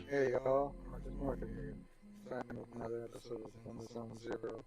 Hey y'all, Marcus Morgan here, starting with another episode of Zenless on Zero.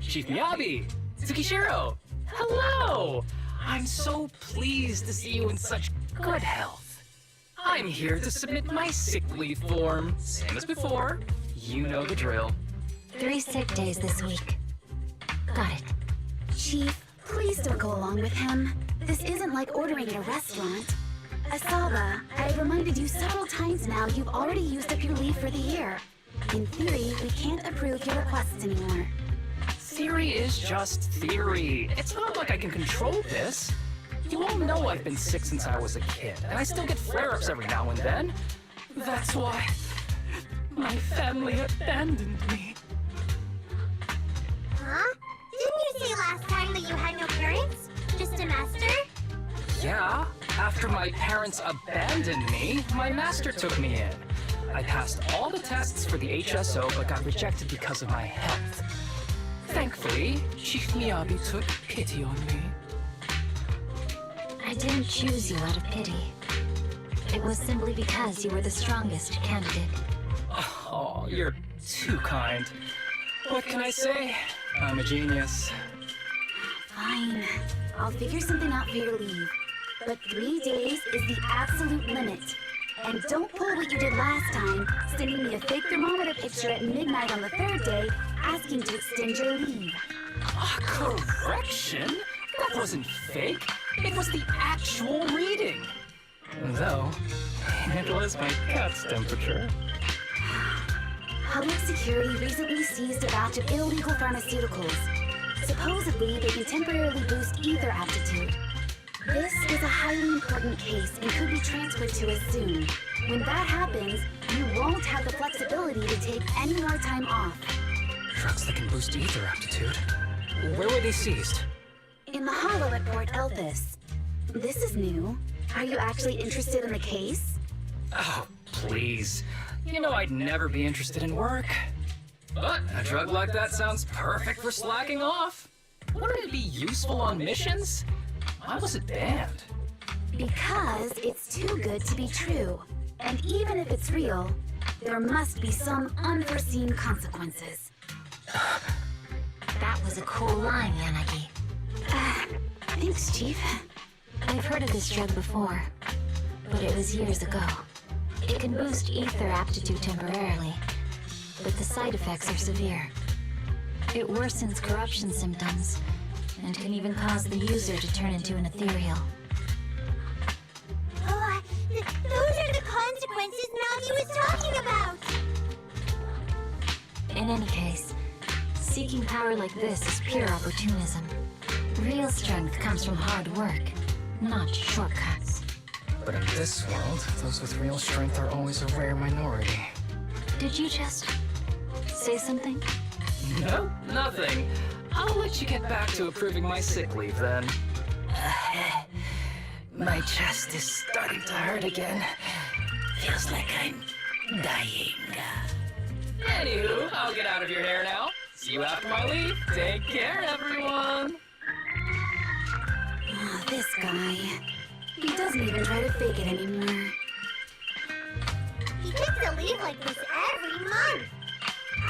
Chief Miyabi! Tsukishiro! Hello! I'm so pleased to see you in such good health. I'm here to submit my sick leave form. Same as before. You know the drill. 3 sick days this week. Got it. Chief, please don't go along with him. This isn't like ordering at a restaurant. Asaba, I've reminded you several times now you've already used up your leave for the year. In theory, we can't approve your requests anymore. Theory is just theory. It's not like I can control this. You all know I've been sick since I was a kid, and I still get flare-ups every now and then. That's why my family abandoned me. Huh? Didn't you say last time that you had no parents? Just a master? Yeah, after my parents abandoned me, my master took me in. I passed all the tests for the HSO, but got rejected because of my health. Thankfully, Chief Miyabi took pity on me. I didn't choose you out of pity. It was simply because you were the strongest candidate. Oh, you're too kind. What can I say? I'm a genius. Fine. I'll figure something out for your leave. But 3 days is the absolute limit. And don't pull what you did last time, sending me a fake thermometer picture at midnight on the 3rd day, asking to extend your leave. Correction? That wasn't fake. It was the actual reading. Though, it was my cat's temperature. Public security recently seized a batch of illegal pharmaceuticals. Supposedly, they can temporarily boost ether aptitude. This is a highly important case and could be transferred to us soon. When that happens, you won't have the flexibility to take any more time off. Drugs that can boost ether aptitude. Where were they seized? In the hollow at Port Elpis. This is new. Are you actually interested in the case? Oh, please. You know I'd never be interested in work. But a drug like that sounds perfect for slacking off. Wouldn't it be useful on missions? Why was it banned? Because it's too good to be true. And even if it's real, there must be some unforeseen consequences. That was a cool line, Yanagi. Thanks, Chief. I've heard of this drug before, but it was years ago. It can boost ether aptitude temporarily, but the side effects are severe. It worsens corruption symptoms, and can even cause the user to turn into an ethereal. Oh, those are the consequences Nagi was talking about! In any case, seeking power like this is pure opportunism. Real strength comes from hard work, not shortcuts. But in this world, those with real strength are always a rare minority. Did you just say something? No, nothing. I'll let you get back to approving my sick leave then. My chest is starting to hurt again. Feels like I'm dying. Anywho, I'll get out of your hair now. See you after my leave. Take care, everyone. Oh, this guy. He doesn't even try to fake it anymore. He takes a leave like this every month.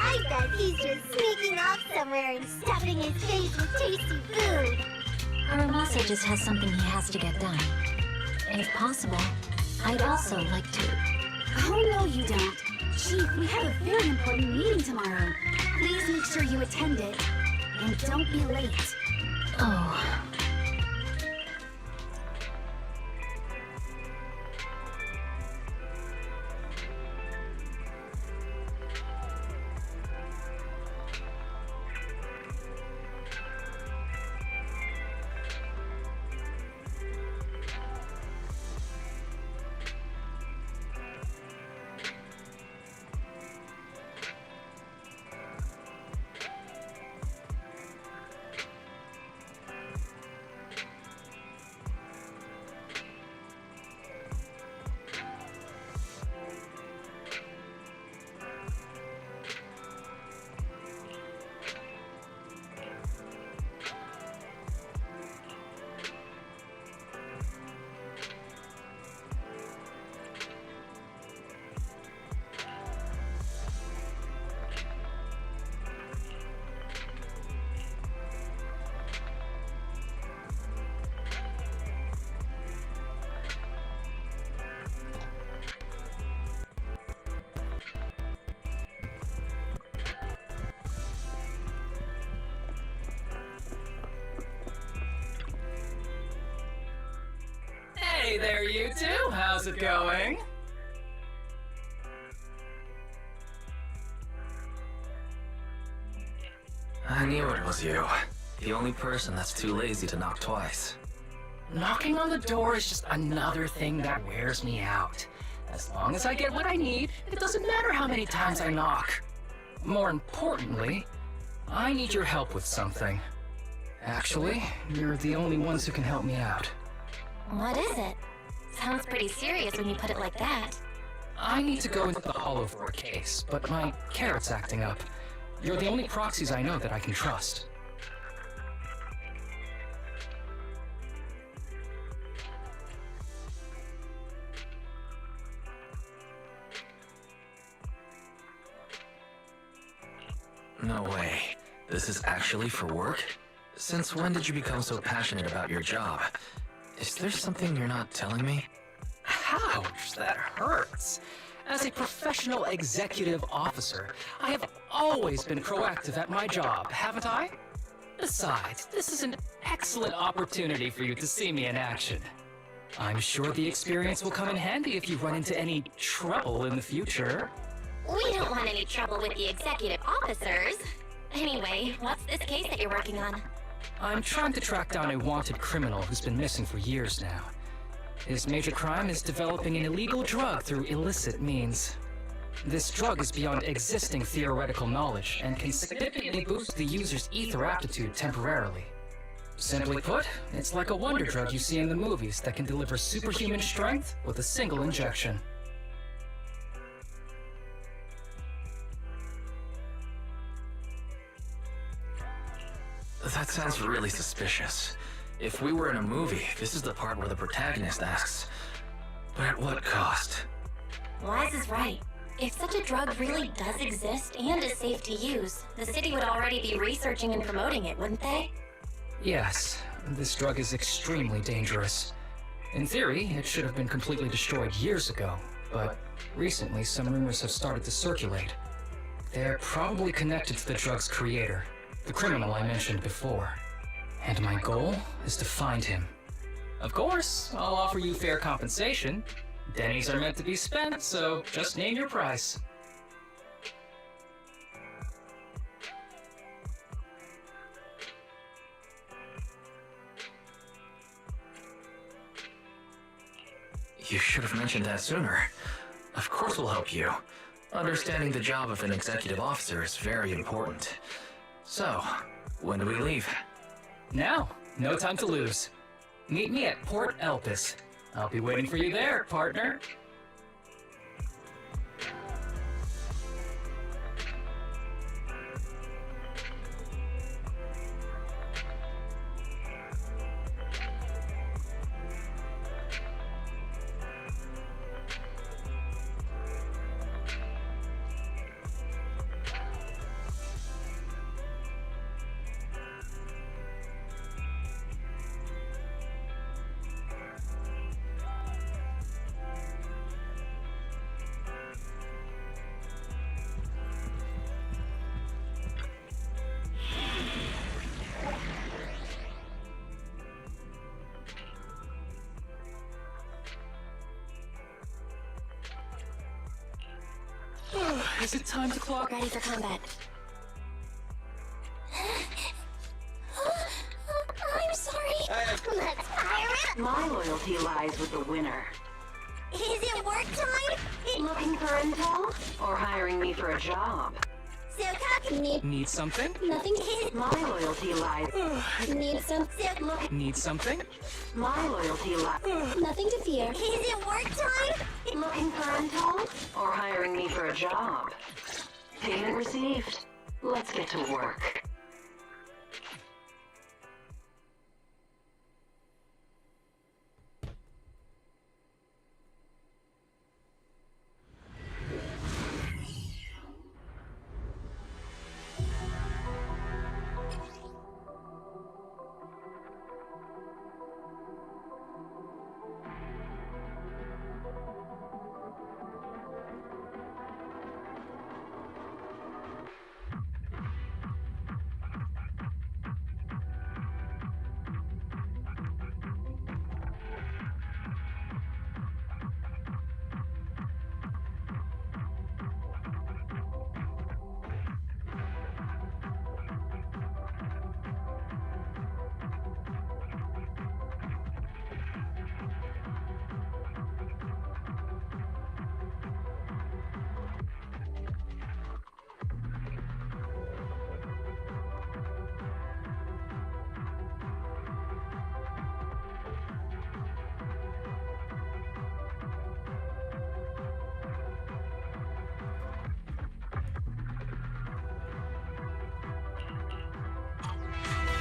I bet he's just sneaking off somewhere and stuffing his face with tasty food. Aramasa just has something he has to get done. If possible, I'd also like to... Oh, no, you don't. Chief, we have a very important meeting tomorrow. Please make sure you attend it. And don't be late. Oh... Hey there, you two. How's it going? I knew it was you. The only person that's too lazy to knock twice. Knocking on the door is just another thing that wears me out. As long as I get what I need, it doesn't matter how many times I knock. More importantly, I need your help with something. Actually, you're the only ones who can help me out. What is it? Sounds pretty serious when you put it like that. I need to go into the Hollow for a case, but my carrot's acting up. You're the only proxies I know that I can trust. No way. This is actually for work? Since when did you become so passionate about your job? Is there something you're not telling me? Ouch, that hurts. As a professional executive officer, I have always been proactive at my job, haven't I? Besides, this is an excellent opportunity for you to see me in action. I'm sure the experience will come in handy if you run into any trouble in the future. We don't want any trouble with the executive officers. Anyway, what's this case that you're working on? I'm trying to track down a wanted criminal who's been missing for years now. His major crime is developing an illegal drug through illicit means. This drug is beyond existing theoretical knowledge and can significantly boost the user's ether aptitude temporarily. Simply put, it's like a wonder drug you see in the movies that can deliver superhuman strength with a single injection. That sounds really suspicious. If we were in a movie, this is the part where the protagonist asks, but at what cost? Wise is right. If such a drug really does exist and is safe to use, the city would already be researching and promoting it, wouldn't they? Yes, this drug is extremely dangerous. In theory, it should have been completely destroyed years ago, but recently some rumors have started to circulate. They're probably connected to the drug's creator, the criminal I mentioned before. And my goal is to find him. Of course, I'll offer you fair compensation. Dennies are meant to be spent, so just name your price. You should have mentioned that sooner. Of course we'll help you. Understanding the job of an executive officer is very important. So, when do we leave? Now, no time to lose. Meet me at Port Elpis. I'll be waiting for you there, partner. Is it time to clock? Ready for combat. I'm sorry. Let's fire it. My loyalty lies with the winner. Is it work time? Looking for intel? Or hiring me for a job? So talk. Need something? Nothing. My loyalty lies... Need some. Need something? My loyalty lies... Nothing to fear. Is it work time? Looking for intel? Or hiring me for a job? Payment received. Let's get to work.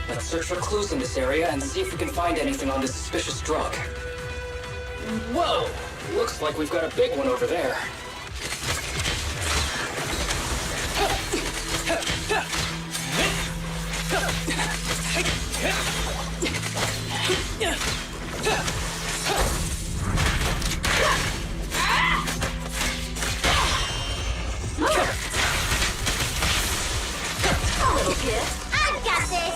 Let's search for clues in this area and see if we can find anything on this suspicious drug. Whoa! Looks like we've got a big one over there. A little kid. I've got this.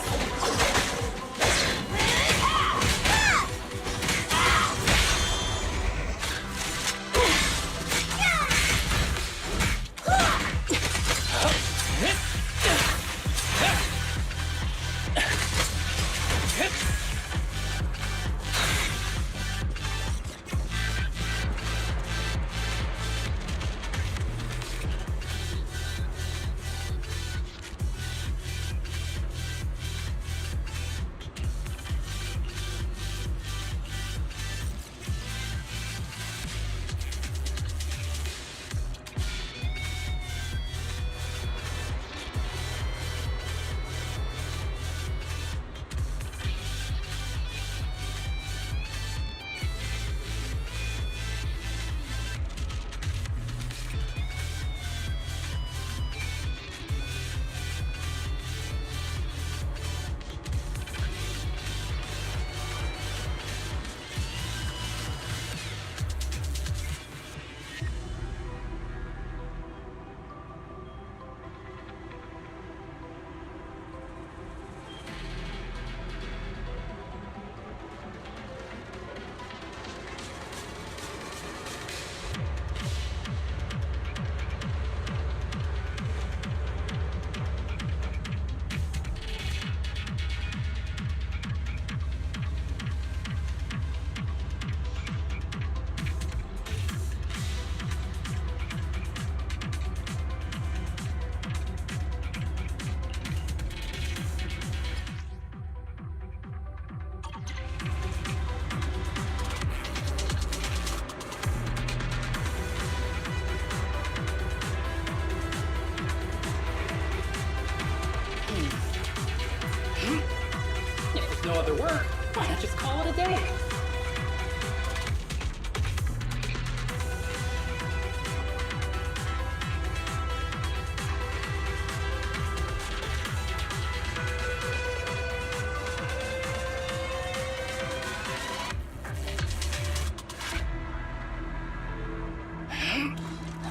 there's no other work, why not just call it a day?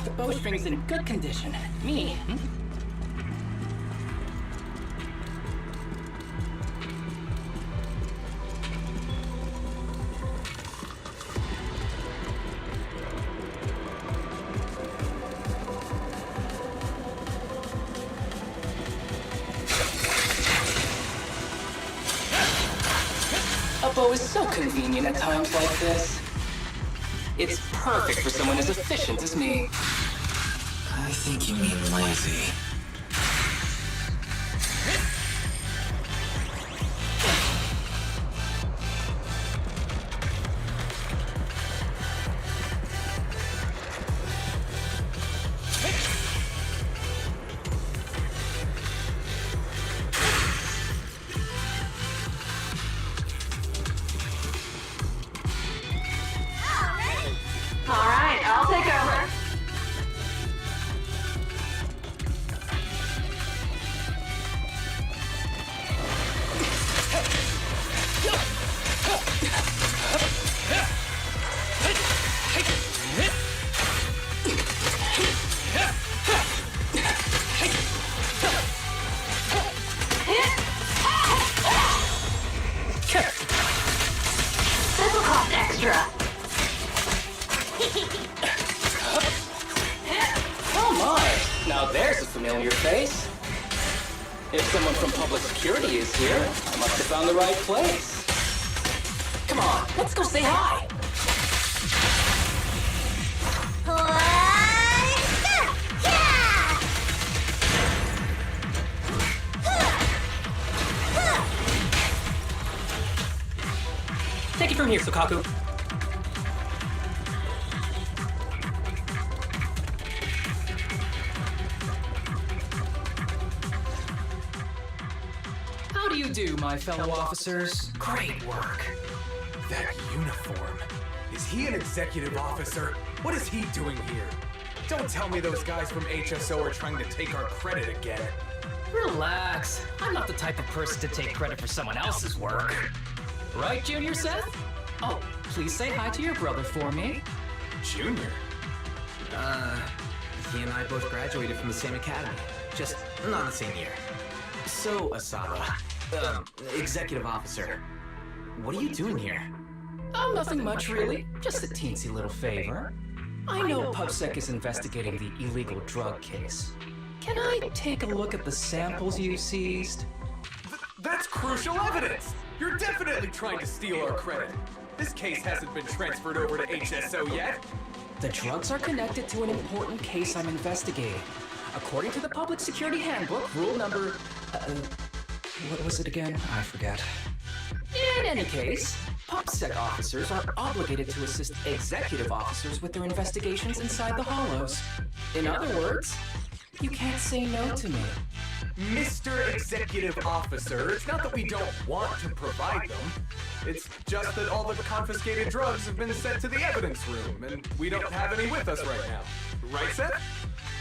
The bowstring's in good condition. Me? A bow is so convenient at times like this. It's perfect for someone as efficient as me. I think you mean lazy. All right, I'll take over. This will cost extra. Oh my! Now there's a familiar face. If someone from public security is here, I must have found the right place. Come on, let's go say hi. Take it from here, Sukaku. How do you do, my fellow officers? Great work. That uniform. Is he an executive officer? What is he doing here? Don't tell me those guys from HSO are trying to take our credit again. Relax. I'm not the type of person to take credit for someone else's work. Right, Junior Seth? Oh, please say hi to your brother for me. Junior? He and I both graduated from the same academy. Just not the same year. So, Asaba, executive officer, what are you doing here? Oh, nothing much really. Just a teensy little favor. I know PubSec is investigating the illegal drug case. Can I take a look at the samples you seized? That's crucial evidence! You're definitely trying to steal our credit. This case hasn't been transferred over to HSO yet. The drugs are connected to an important case I'm investigating. According to the Public Security Handbook, rule number... what was it again? I forget. In any case, PubSec officers are obligated to assist executive officers with their investigations inside the Hollows. In other words, you can't say no to me. Mr. Executive Officer, it's not that we don't want to provide them. It's just that all the confiscated drugs have been sent to the evidence room, and we don't have any with us right now. Right, Seth?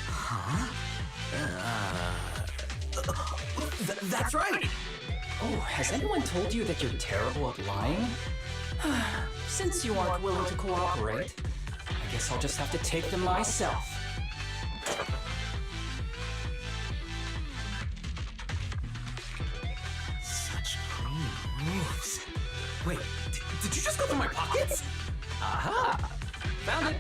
Huh? That's right! Oh, has anyone told you that you're terrible at lying? Since you aren't willing to cooperate, I guess I'll just have to take them myself. Such clean moves. Wait, did you just go through my pockets? Aha! Found it!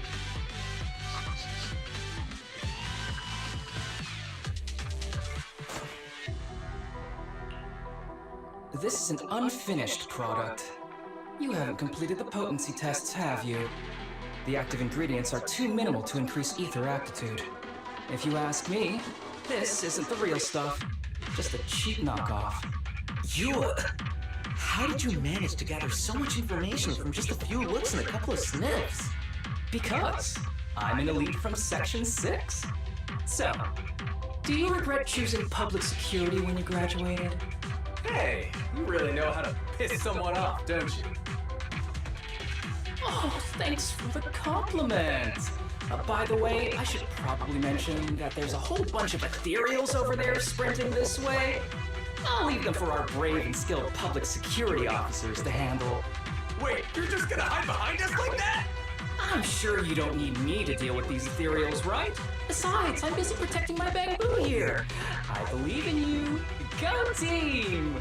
This is an unfinished product. You haven't completed the potency tests, have you? The active ingredients are too minimal to increase ether aptitude. If you ask me, this isn't the real stuff, just a cheap knockoff. How did you manage to gather so much information from just a few looks and a couple of sniffs? Because I'm an elite from Section 6. So, do you regret choosing public security when you graduated? Hey, You really know how to piss someone off, don't you? Oh, thanks for the compliment. By the way, I should probably mention that there's a whole bunch of ethereals over there sprinting this way. I'll leave them for our brave and skilled public security officers to handle. Wait, you're just gonna hide behind us like that? I'm sure you don't need me to deal with these ethereals, right? Besides, I'm busy protecting my bamboo here. I believe in you. Go team!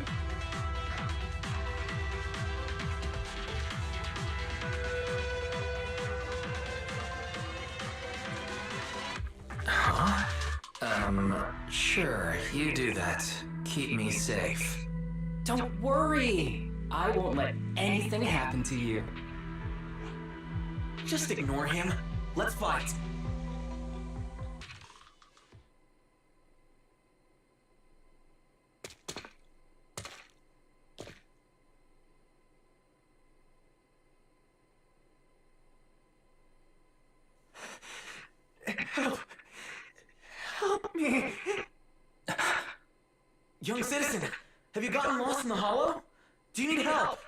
Huh? Sure, you do that. Keep me safe. Don't worry. I won't let anything happen to you. Just ignore him. Let's fight. Help me! Young citizen, have you gotten lost in the hollow? Do you need help?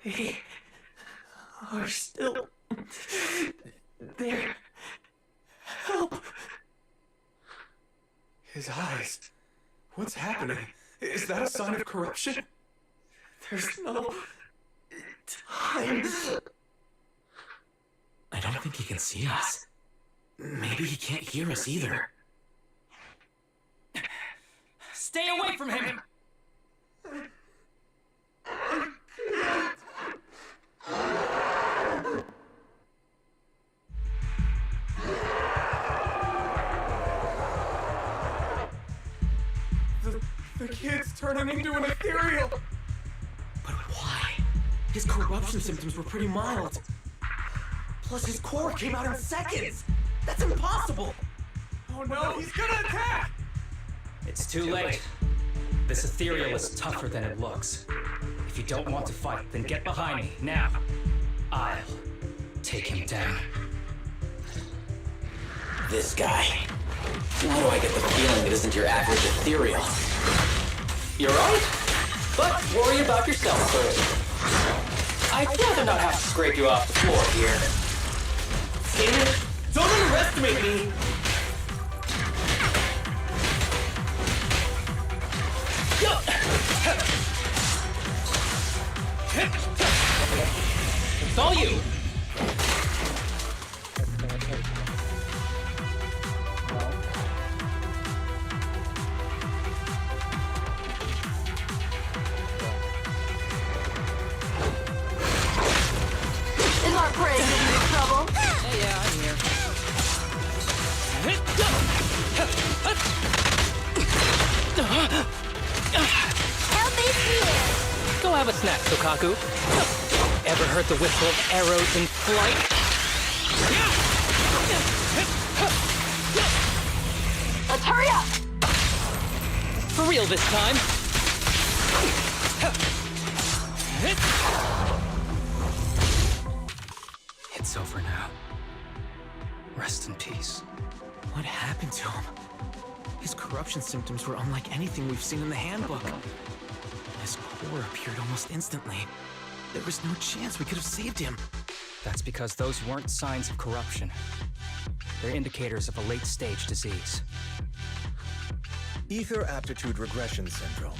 They are still there. Help! His eyes. What's happening? Is that a sign of corruption? There's no time. I don't think he can see us. Maybe he can't hear us either. Stay away from him! The kid's turning into an ethereal! But why? His corruption symptoms were pretty mild. Plus his core came out in seconds! That's impossible! Oh no, he's gonna attack! It's too late. This ethereal is tougher than it looks. If you don't want to fight, then get behind me, now. I'll take him down. This guy. Why do I get the feeling it isn't your average ethereal? You're right, but worry about yourself first. I'd rather not have to scrape you off the floor here. Don't underestimate me! It's all you! Is our prey giving you trouble? Yeah, I'm here. Help is here. Go have a snack, Sokaku. Ever heard the whistle of arrows in flight? Let's hurry up. For real this time. It's over now. Rest in peace. What happened to him? His corruption symptoms were unlike anything we've seen in the handbook. His core appeared almost instantly. There was no chance we could have saved him. That's because those weren't signs of corruption. They're indicators of a late-stage disease. Ether aptitude regression syndrome.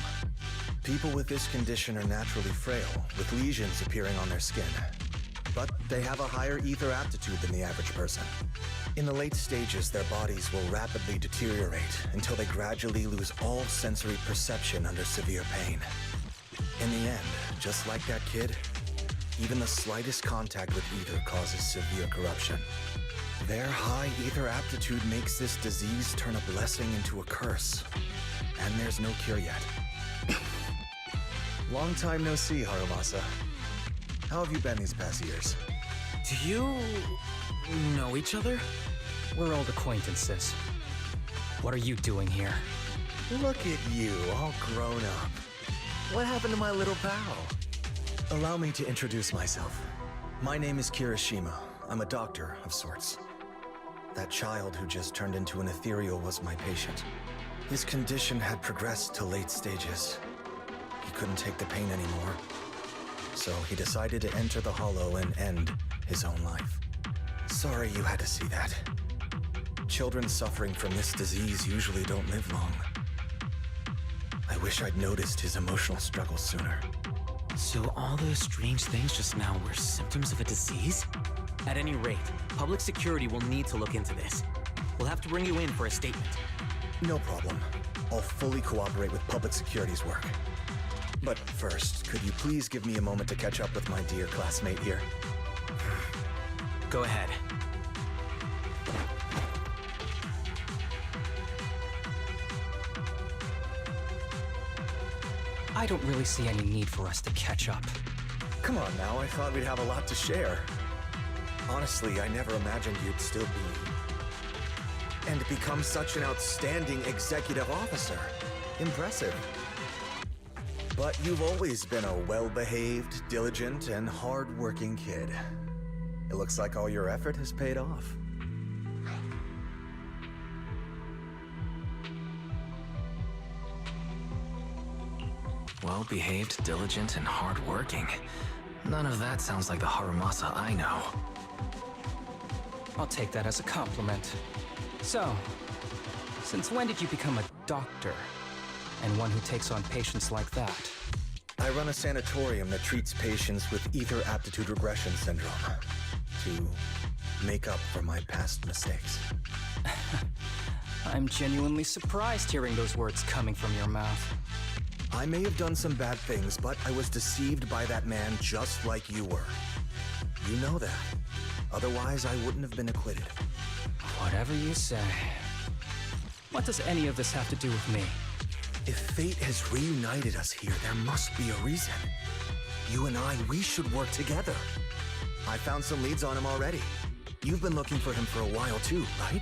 People with this condition are naturally frail, with lesions appearing on their skin. But they have a higher ether aptitude than the average person. In the late stages, their bodies will rapidly deteriorate until they gradually lose all sensory perception under severe pain. In the end, just like that kid, even the slightest contact with ether causes severe corruption. Their high ether aptitude makes this disease turn a blessing into a curse. And there's no cure yet. Long time no see, Harumasa. How have you been these past years? Do you know each other? We're old acquaintances. What are you doing here? Look at you, all grown up. What happened to my little pal? Allow me to introduce myself. My name is Kirishima. I'm a doctor of sorts. That child who just turned into an ethereal was my patient. His condition had progressed to late stages. He couldn't take the pain anymore. So he decided to enter the Hollow and end his own life. Sorry you had to see that. Children suffering from this disease usually don't live long. I wish I'd noticed his emotional struggles sooner. So all those strange things just now were symptoms of a disease? At any rate, public security will need to look into this. We'll have to bring you in for a statement. No problem. I'll fully cooperate with public security's work. But first, could you please give me a moment to catch up with my dear classmate here? Go ahead. I don't really see any need for us to catch up. Come on now, I thought we'd have a lot to share. Honestly, I never imagined you'd still be... and become such an outstanding executive officer. Impressive. But you've always been a well-behaved, diligent, and hard-working kid. It looks like all your effort has paid off. Well-behaved, diligent, and hardworking. None of that sounds like the Harumasa I know. I'll take that as a compliment. So, since when did you become a doctor? And one who takes on patients like that? I run a sanatorium that treats patients with ether aptitude regression syndrome to make up for my past mistakes. I'm genuinely surprised hearing those words coming from your mouth. I may have done some bad things, but I was deceived by that man just like you were. You know that. Otherwise, I wouldn't have been acquitted. Whatever you say. What does any of this have to do with me? If fate has reunited us here, there must be a reason. You and I, we should work together. I found some leads on him already. You've been looking for him for a while too, right?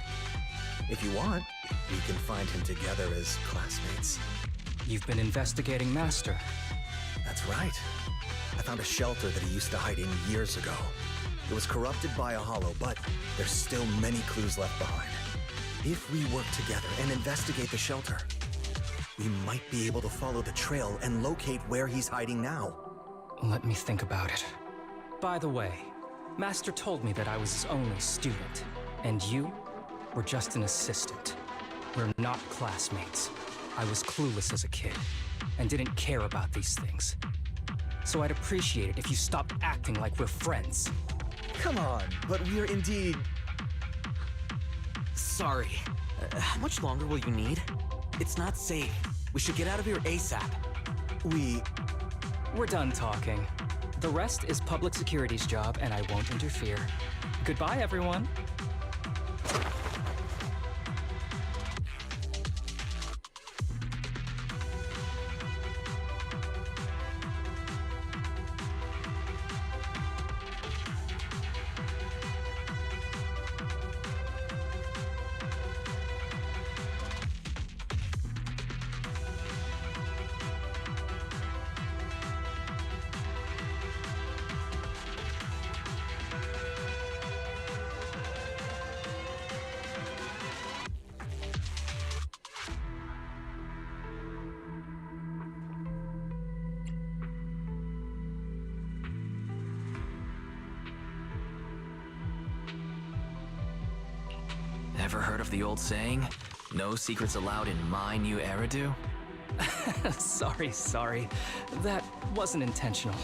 If you want, we can find him together as classmates. You've been investigating Master. That's right. I found a shelter that he used to hide in years ago. It was corrupted by a Hollow, but there's still many clues left behind. If we work together and investigate the shelter, we might be able to follow the trail and locate where he's hiding now. Let me think about it. By the way, Master told me that I was his only student, and you were just an assistant. We're not classmates. I was clueless as a kid, and didn't care about these things. So I'd appreciate it if you stopped acting like we're friends. Come on, but we're indeed... Sorry. How much longer will you need? It's not safe. We should get out of here ASAP. We're done talking. The rest is public security's job, and I won't interfere. Goodbye, everyone. Ever heard of the old saying? No secrets allowed in my new Eridu? Sorry. That wasn't intentional.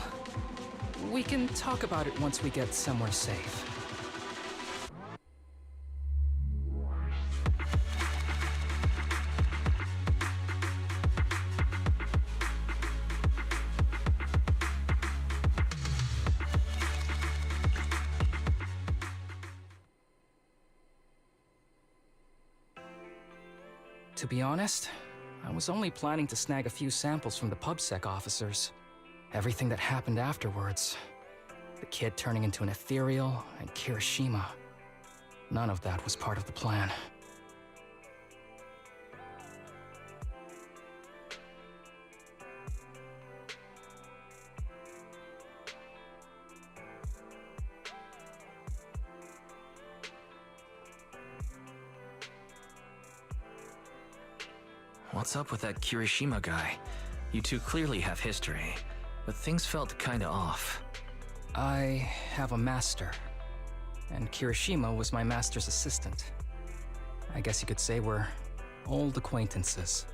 We can talk about it once we get somewhere safe. To be honest, I was only planning to snag a few samples from the PubSec officers. Everything that happened afterwards. The kid turning into an ethereal, and Kirishima. None of that was part of the plan. What's up with that Kirishima guy? You two clearly have history, but things felt kinda off. I have a master, and Kirishima was my master's assistant. I guess you could say we're old acquaintances.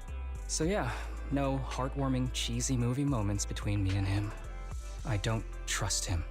So yeah, no heartwarming, cheesy movie moments between me and him. I don't trust him.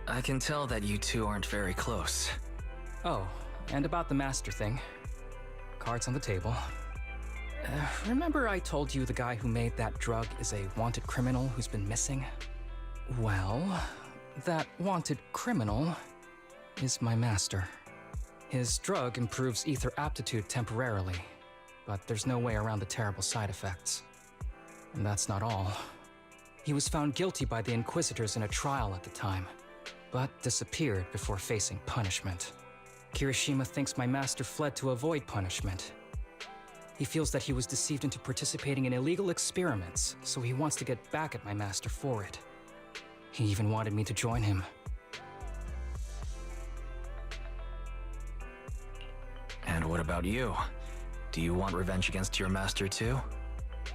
I can tell that you two aren't very close. Oh, and about the master thing. Cards on the table. Remember I told you the guy who made that drug is a wanted criminal who's been missing? Well, that wanted criminal is my master. His drug improves ether aptitude temporarily, but there's no way around the terrible side effects. And that's not all. He was found guilty by the Inquisitors in a trial at the time, but disappeared before facing punishment. Kirishima thinks my master fled to avoid punishment. He feels that he was deceived into participating in illegal experiments, so he wants to get back at my master for it. He even wanted me to join him. And what about you? Do you want revenge against your master too?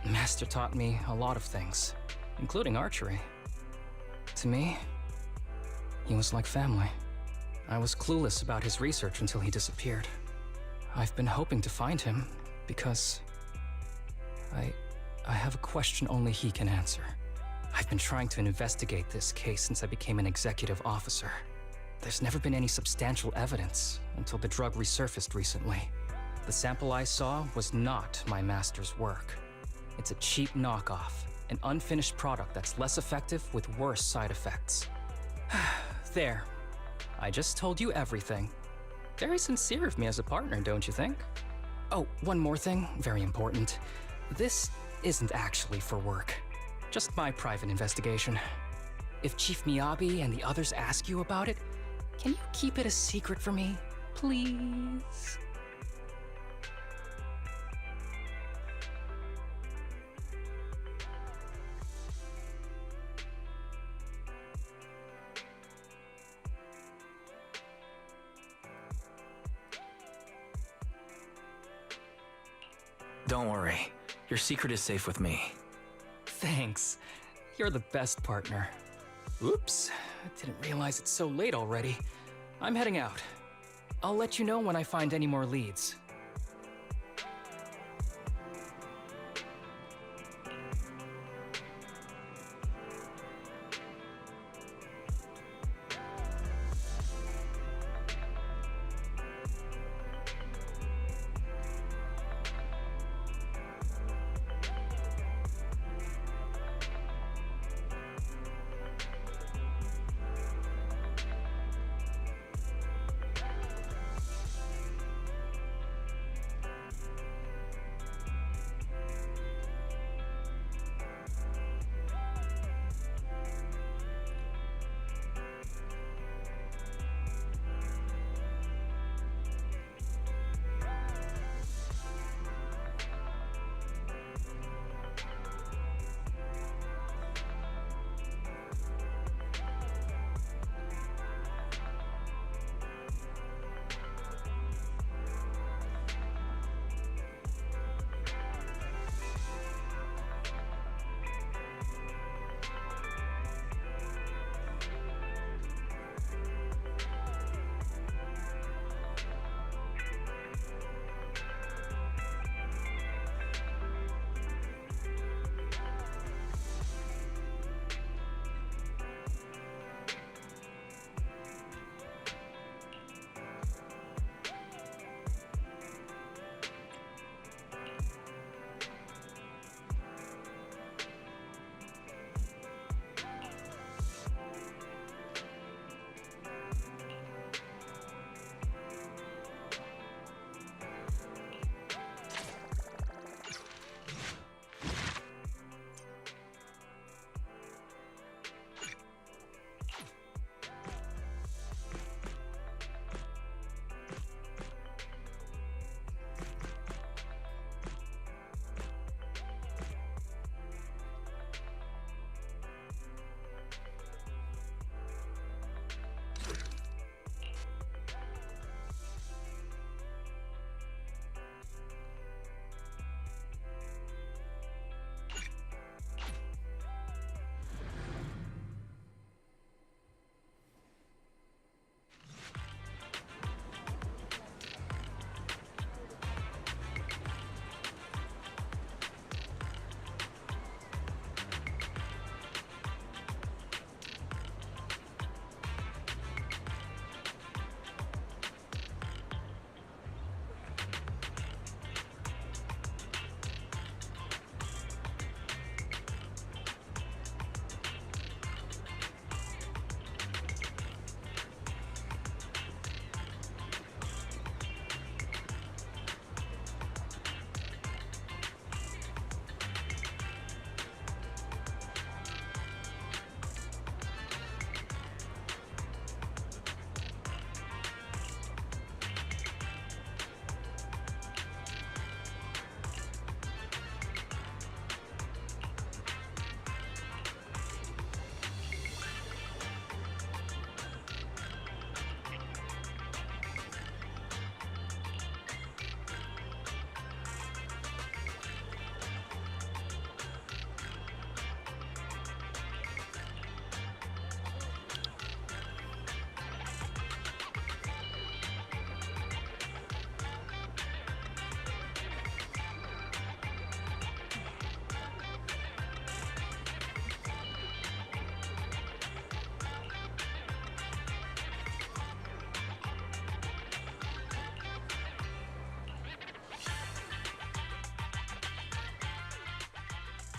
Master taught me a lot of things, including archery. To me, he was like family. I was clueless about his research until he disappeared. I've been hoping to find him because I have a question only he can answer. I've been trying to investigate this case since I became an executive officer. There's never been any substantial evidence until the drug resurfaced recently. The sample I saw was not my master's work. It's a cheap knockoff, an unfinished product that's less effective with worse side effects. There. I just told you everything. Very sincere of me as a partner, don't you think? Oh, one more thing, very important. This isn't actually for work. Just my private investigation. If Chief Miyabi and the others ask you about it, can you keep it a secret for me, please? Don't worry. Your secret is safe with me. Thanks. You're the best partner. Oops, I didn't realize it's so late already. I'm heading out. I'll let you know when I find any more leads.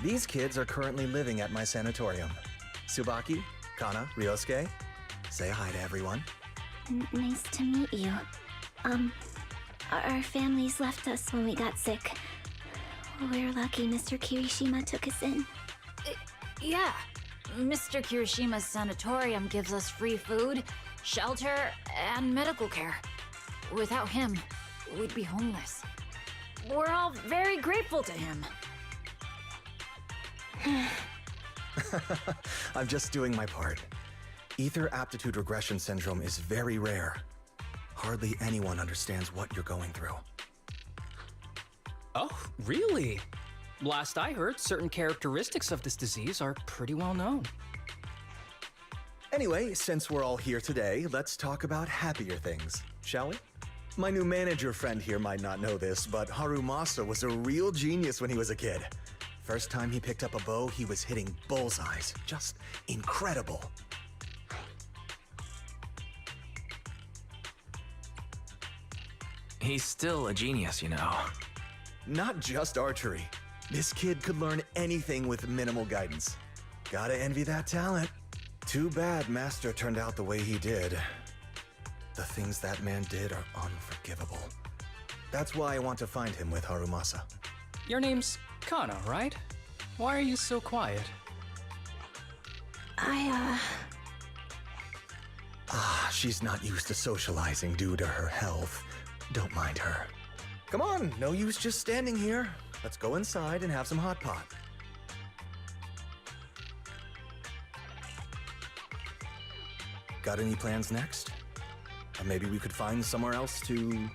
These kids are currently living at my sanatorium. Tsubaki, Kana, Ryosuke, say hi to everyone. Nice to meet you. Our families left us when we got sick. We're lucky Mr. Kirishima took us in. Yeah. Mr. Kirishima's sanatorium gives us free food, shelter, and medical care. Without him, we'd be homeless. We're all very grateful to him. I'm just doing my part. Ether aptitude regression syndrome is very rare. Hardly anyone understands what you're going through. Oh, really? Last I heard, certain characteristics of this disease are pretty well known. Anyway, since we're all here today, let's talk about happier things, shall we? My new manager friend here might not know this, but Harumasa was a real genius when he was a kid. First time he picked up a bow, he was hitting bullseyes. Just incredible. He's still a genius, you know. Not just archery. This kid could learn anything with minimal guidance. Gotta envy that talent. Too bad Master turned out the way he did. The things that man did are unforgivable. That's why I want to find him with Harumasa. Your name's Kana, right? Why are you so quiet? She's not used to socializing due to her health. Don't mind her. Come on, no use just standing here. Let's go inside and have some hot pot. Got any plans next? Maybe we could find somewhere else to...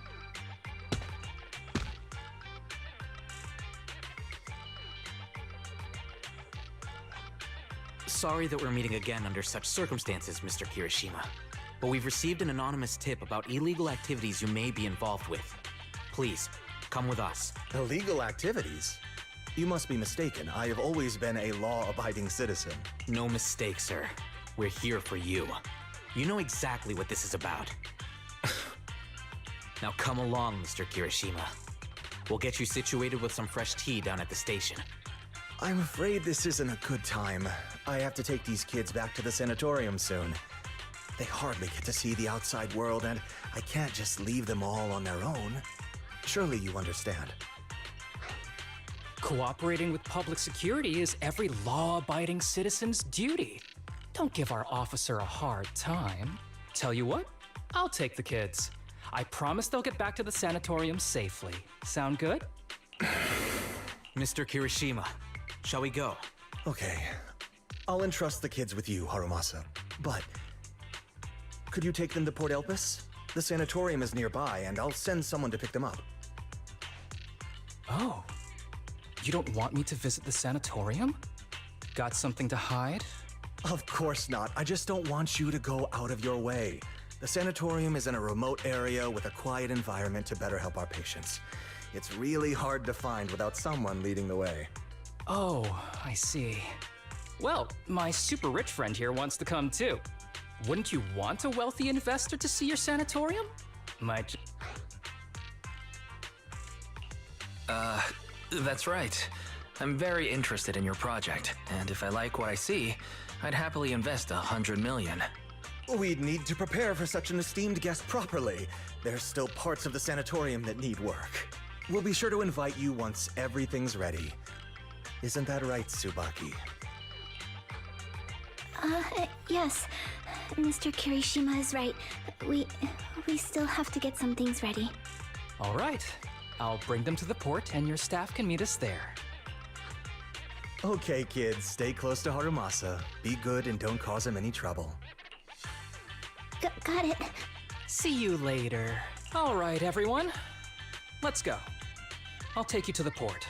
Sorry that we're meeting again under such circumstances, Mr. Kirishima. But we've received an anonymous tip about illegal activities you may be involved with. Please, come with us. Illegal activities? You must be mistaken. I have always been a law-abiding citizen. No mistake, sir. We're here for you. You know exactly what this is about. Now come along, Mr. Kirishima. We'll get you situated with some fresh tea down at the station. I'm afraid this isn't a good time. I have to take these kids back to the sanatorium soon. They hardly get to see the outside world, and I can't just leave them all on their own. Surely you understand. Cooperating with public security is every law-abiding citizen's duty. Don't give our officer a hard time. Tell you what, I'll take the kids. I promise they'll get back to the sanatorium safely. Sound good? Mr. Kirishima, shall we go? Okay. I'll entrust the kids with you, Harumasa. But could you take them to Port Elpis? The sanatorium is nearby, and I'll send someone to pick them up. Oh. You don't want me to visit the sanatorium? Got something to hide? Of course not. I just don't want you to go out of your way. The sanatorium is in a remote area with a quiet environment to better help our patients. It's really hard to find without someone leading the way. Oh, I see. Well, my super rich friend here wants to come too. Wouldn't you want a wealthy investor to see your sanatorium? That's right. I'm very interested in your project, and if I like what I see, I'd happily invest 100 million. We'd need to prepare for such an esteemed guest properly. There's still parts of the sanatorium that need work. We'll be sure to invite you once everything's ready. Isn't that right, Tsubaki? Yes. Mr. Kirishima is right. We still have to get some things ready. All right. I'll bring them to the port and your staff can meet us there. Okay, kids, stay close to Harumasa. Be good and don't cause him any trouble. Got it. See you later. All right, everyone. Let's go. I'll take you to the port.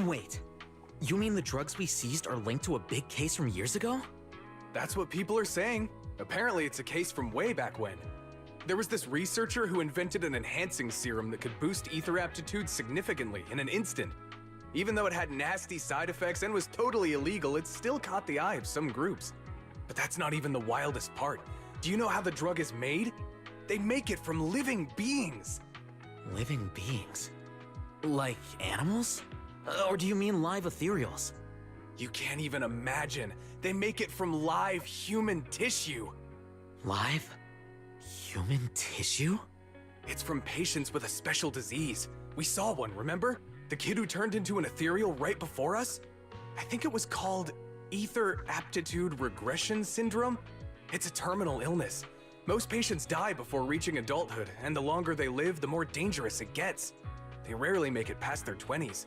Wait, you mean the drugs we seized are linked to a big case from years ago? That's what people are saying. Apparently it's a case from way back when. There was this researcher who invented an enhancing serum that could boost ether aptitude significantly in an instant. Even though it had nasty side effects and was totally illegal, it still caught the eye of some groups. But that's not even the wildest part. Do you know how the drug is made? They make it from living beings. Living beings? Like animals? Or do you mean live ethereals? You can't even imagine. They make it from live human tissue. Live? Human tissue? It's from patients with a special disease. We saw one, remember? The kid who turned into an ethereal right before us? I think it was called ether aptitude regression syndrome. It's a terminal illness. Most patients die before reaching adulthood, and the longer they live, the more dangerous it gets. They rarely make it past their 20s.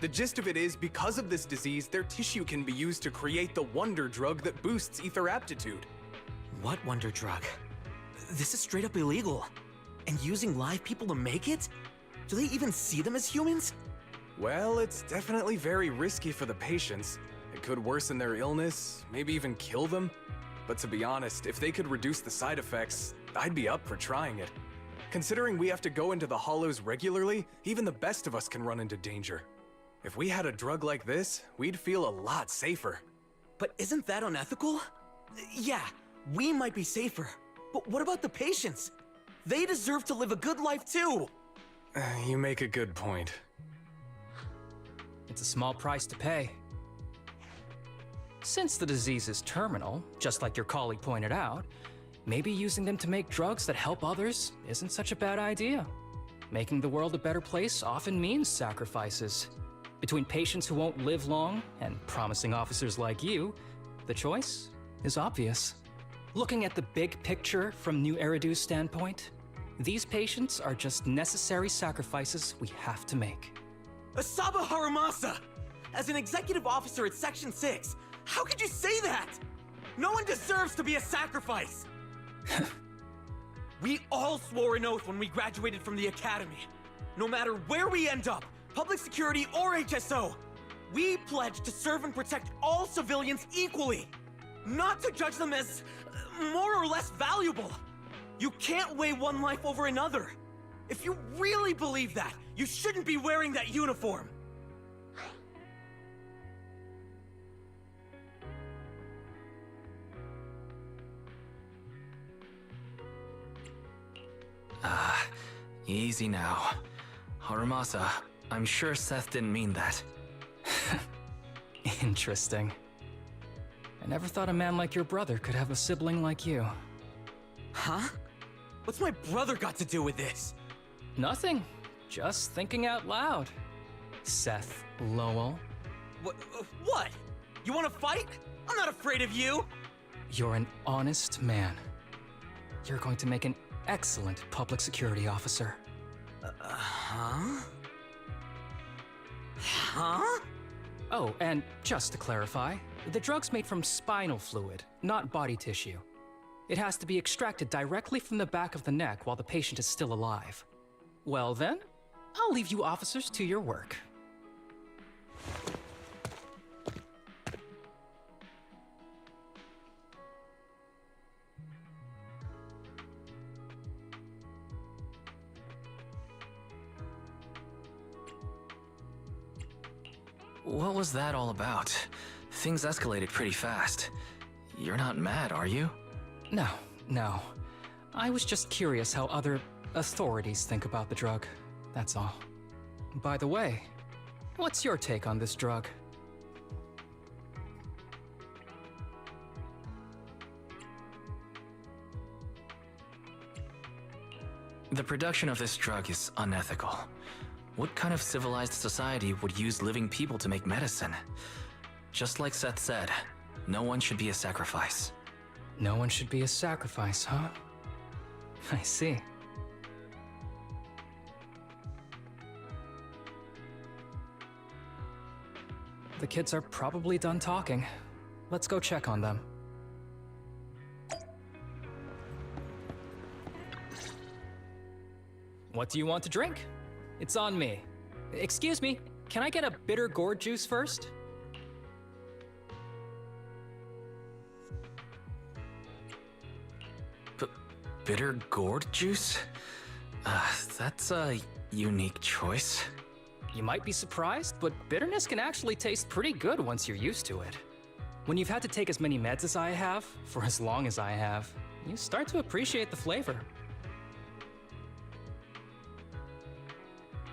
The gist of it is, because of this disease, their tissue can be used to create the wonder drug that boosts ether aptitude. What wonder drug? This is straight up illegal. And using live people to make it? Do they even see them as humans? Well, it's definitely very risky for the patients. It could worsen their illness, maybe even kill them. But to be honest, if they could reduce the side effects, I'd be up for trying it. Considering we have to go into the hollows regularly, even the best of us can run into danger. If we had a drug like this, we'd feel a lot safer. But isn't that unethical? Yeah, we might be safer. But what about the patients? They deserve to live a good life too! You make a good point. It's a small price to pay. Since the disease is terminal, just like your colleague pointed out, maybe using them to make drugs that help others isn't such a bad idea. Making the world a better place often means sacrifices. Between patients who won't live long and promising officers like you, the choice is obvious. Looking at the big picture from New Eridu's standpoint, these patients are just necessary sacrifices we have to make. Asaba Haramasa! As an executive officer at Section 6, how could you say that? No one deserves to be a sacrifice! We all swore an oath when we graduated from the academy. No matter where we end up, public security or HSO, we pledge to serve and protect all civilians equally, not to judge them as more or less valuable. You can't weigh one life over another. If you really believe that, you shouldn't be wearing that uniform. Easy now. Haramasa, I'm sure Seth didn't mean that. Interesting. I never thought a man like your brother could have a sibling like you. Huh? What's my brother got to do with this? Nothing. Just thinking out loud. Seth Lowell. What? You want to fight? I'm not afraid of you! You're an honest man. You're going to make an excellent public security officer. Huh? Huh? Oh, and just to clarify, the drug's made from spinal fluid, not body tissue. It has to be extracted directly from the back of the neck while the patient is still alive. Well then, I'll leave you officers to your work. What was that all about? Things escalated pretty fast. You're not mad, are you? No. I was just curious how other authorities think about the drug, that's all. By the way, what's your take on this drug? The production of this drug is unethical. What kind of civilized society would use living people to make medicine? Just like Seth said, no one should be a sacrifice. No one should be a sacrifice, huh? I see. The kids are probably done talking. Let's go check on them. What do you want to drink? It's on me. Excuse me, can I get a bitter gourd juice first? Bitter gourd juice? That's a unique choice. You might be surprised, but bitterness can actually taste pretty good once you're used to it. When you've had to take as many meds as I have, for as long as I have, you start to appreciate the flavor.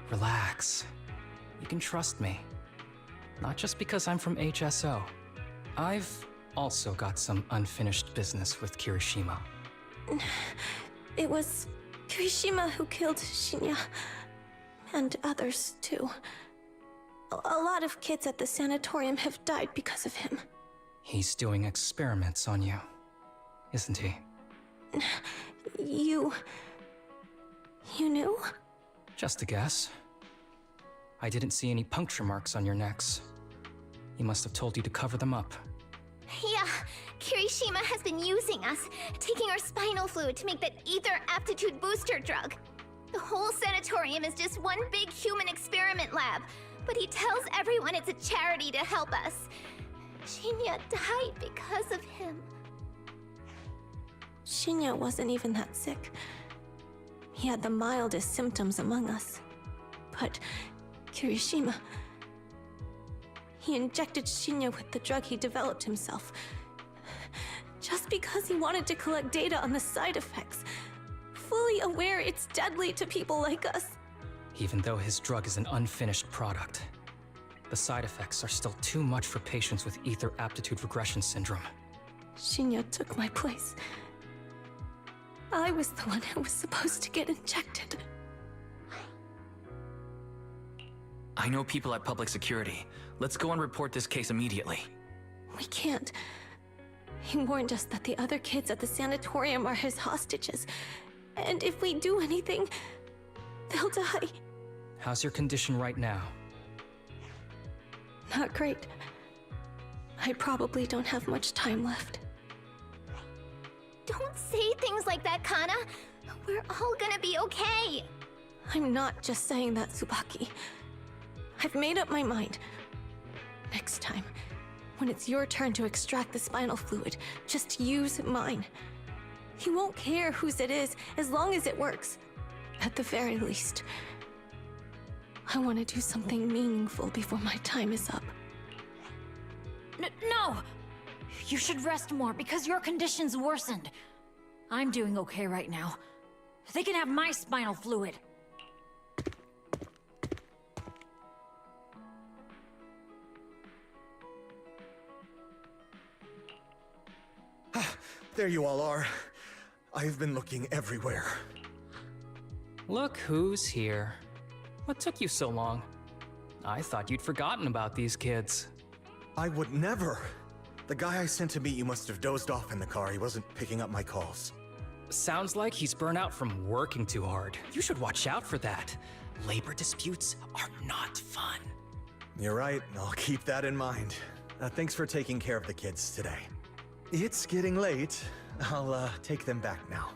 Relax. You can trust me. Not just because I'm from HSO. I've also got some unfinished business with Kirishima. It was Kirishima who killed Shinya. And others, too. A lot of kids at the sanatorium have died because of him. He's doing experiments on you, isn't he? You knew? Just a guess. I didn't see any puncture marks on your necks. He must have told you to cover them up. Yeah, Kirishima has been using us, taking our spinal fluid to make that ether aptitude booster drug. The whole sanatorium is just one big human experiment lab, but he tells everyone it's a charity to help us. Shinya died because of him. Shinya wasn't even that sick. He had the mildest symptoms among us. But Kirishima... He injected Shinya with the drug he developed himself. Just because he wanted to collect data on the side effects. Fully aware it's deadly to people like us. Even though his drug is an unfinished product, the side effects are still too much for patients with ether aptitude regression syndrome. Shinya took my place. I was the one who was supposed to get injected. I know people at public security. Let's go and report this case immediately. We can't. He warned us that the other kids at the sanatorium are his hostages. And if we do anything, they'll die. How's your condition right now? Not great. I probably don't have much time left. Don't say things like that, Kana. We're all gonna be okay. I'm not just saying that, Tsubaki. I've made up my mind. Next time, when it's your turn to extract the spinal fluid, just use mine. He won't care whose it is, as long as it works. At the very least. I want to do something meaningful before my time is up. No! You should rest more because your condition's worsened. I'm doing okay right now. They can have my spinal fluid. There you all are. I've been looking everywhere. Look who's here. What took you so long? I thought you'd forgotten about these kids. I would never. The guy I sent to meet you must have dozed off in the car. He wasn't picking up my calls. Sounds like he's burnt out from working too hard. You should watch out for that. Labor disputes are not fun. You're right. I'll keep that in mind. Thanks for taking care of the kids today. It's getting late. I'll take them back now.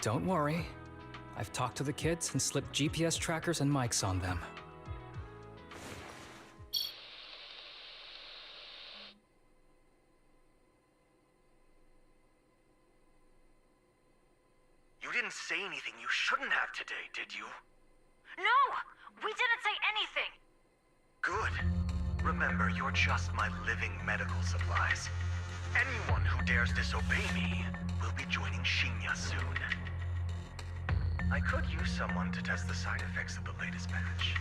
Don't worry. I've talked to the kids and slipped GPS trackers and mics on them. You didn't say anything you shouldn't have today, did you? No! We didn't say anything! Good. Remember, you're just my living medical supplies. Anyone who dares disobey me will be joining Shinya soon. I could use someone to test the side effects of the latest batch.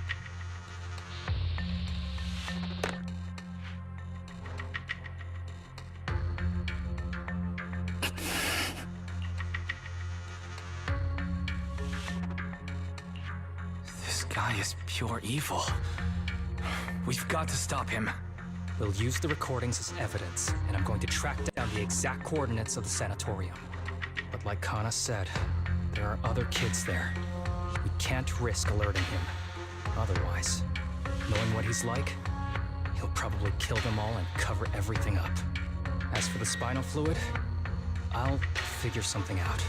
This guy is pure evil. We've got to stop him. We'll use the recordings as evidence, and I'm going to track down the exact coordinates of the sanatorium. But like Kana said, there are other kids there. We can't risk alerting him. Otherwise, knowing what he's like, he'll probably kill them all and cover everything up. As for the spinal fluid, I'll figure something out.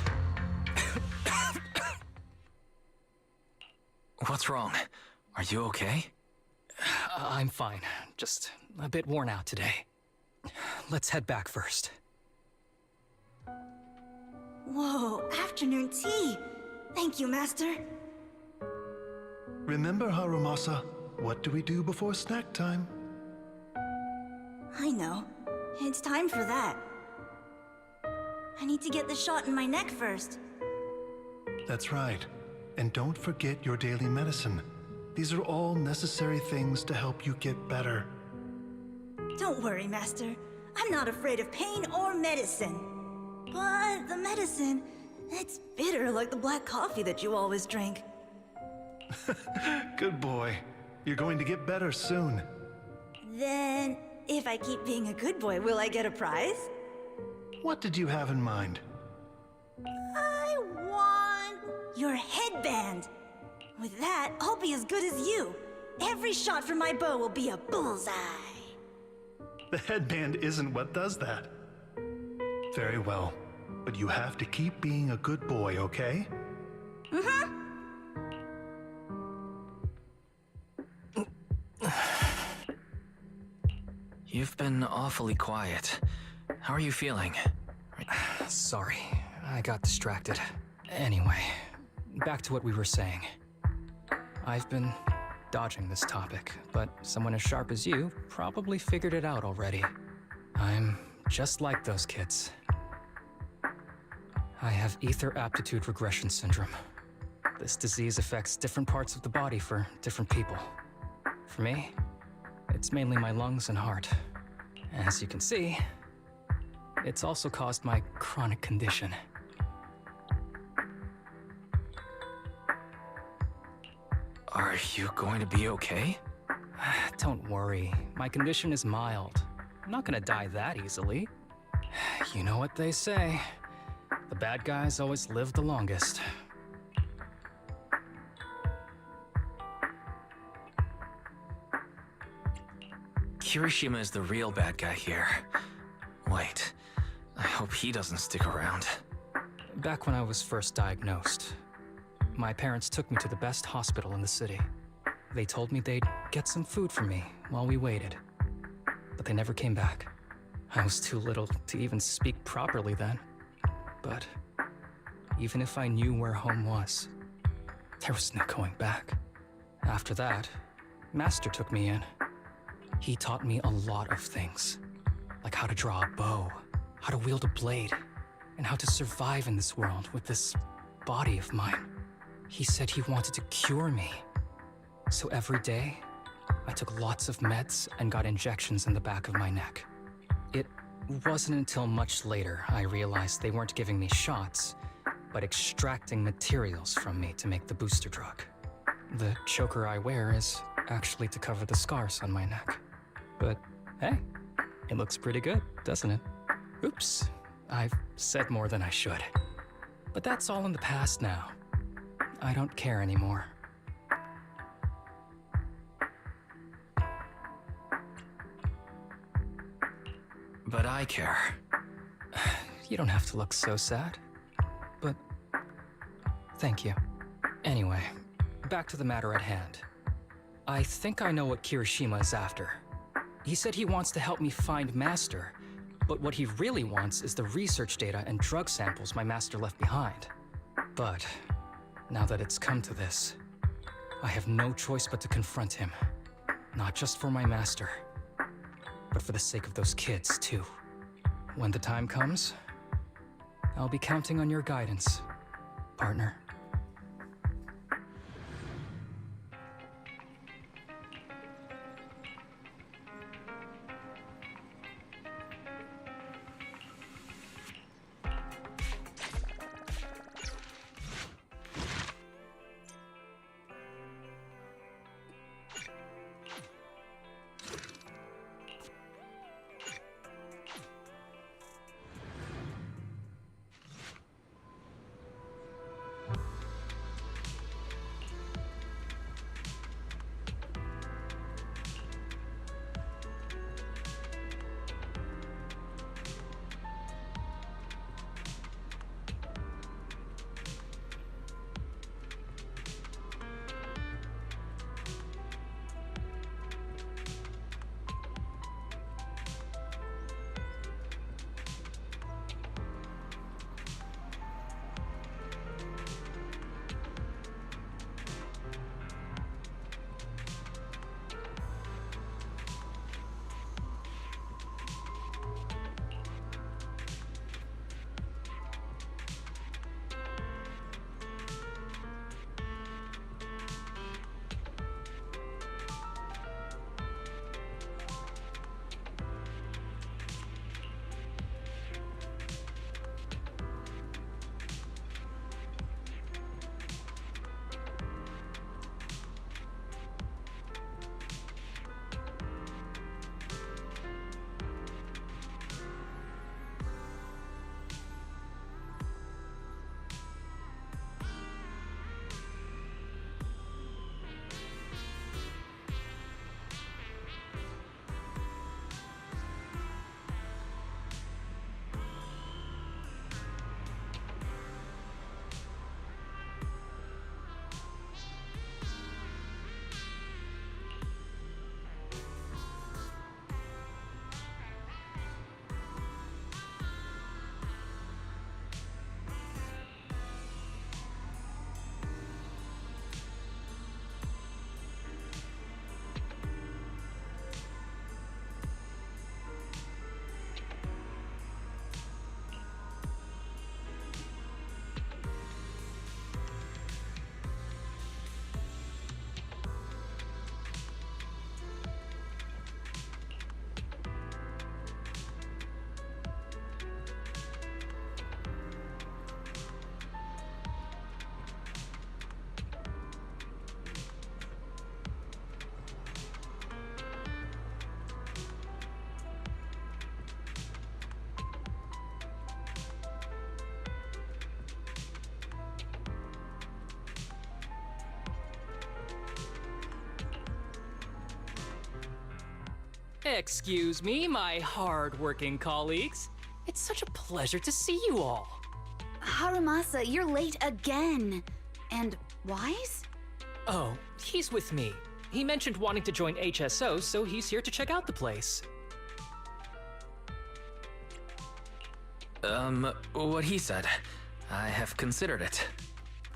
What's wrong? Are you okay? I'm fine. Just a bit worn out today. Let's head back first. Whoa, afternoon tea! Thank you, Master. Remember, Harumasa, what do we do before snack time? I know. It's time for that. I need to get the shot in my neck first. That's right. And don't forget your daily medicine. These are all necessary things to help you get better. Don't worry, Master. I'm not afraid of pain or medicine. But the medicine, it's bitter like the black coffee that you always drink. Good boy. You're going to get better soon. Then, if I keep being a good boy, will I get a prize? What did you have in mind? I want your headband. With that, I'll be as good as you. Every shot from my bow will be a bullseye. The headband isn't what does that. Very well, but you have to keep being a good boy, okay? Mm-hmm. You've been awfully quiet. How are you feeling? Sorry, I got distracted. Anyway, back to what we were saying. I've been dodging this topic, but someone as sharp as you probably figured it out already. I'm just like those kids. I have ether aptitude regression syndrome. This disease affects different parts of the body for different people. For me, it's mainly my lungs and heart. As you can see, it's also caused my chronic condition. Are you going to be okay? Don't worry, my condition is mild. I'm not gonna die that easily. You know what they say, the bad guys always live the longest. Kirishima is the real bad guy here. Wait, I hope he doesn't stick around. Back when I was first diagnosed, my parents took me to the best hospital in the city. They told me they'd get some food for me while we waited, but they never came back. I was too little to even speak properly then. But even if I knew where home was, there was no going back. After that, Master took me in. He taught me a lot of things, like how to draw a bow, how to wield a blade, and how to survive in this world with this body of mine. He said he wanted to cure me. So every day, I took lots of meds and got injections in the back of my neck. It wasn't until much later I realized they weren't giving me shots, but extracting materials from me to make the booster drug. The choker I wear is actually to cover the scars on my neck. But hey, it looks pretty good, doesn't it? Oops, I've said more than I should. But that's all in the past now. I don't care anymore. But I care. You don't have to look so sad. But thank you. Anyway, back to the matter at hand. I think I know what Kirishima is after. He said he wants to help me find Master, but what he really wants is the research data and drug samples my master left behind. But now that it's come to this, I have no choice but to confront him. Not just for my master, but for the sake of those kids, too. When the time comes, I'll be counting on your guidance, partner. Excuse me, my hard-working colleagues. It's such a pleasure to see you all. Harumasa, you're late again. And Wise? Oh, he's with me. He mentioned wanting to join HSO, so he's here to check out the place. What he said. I have considered it.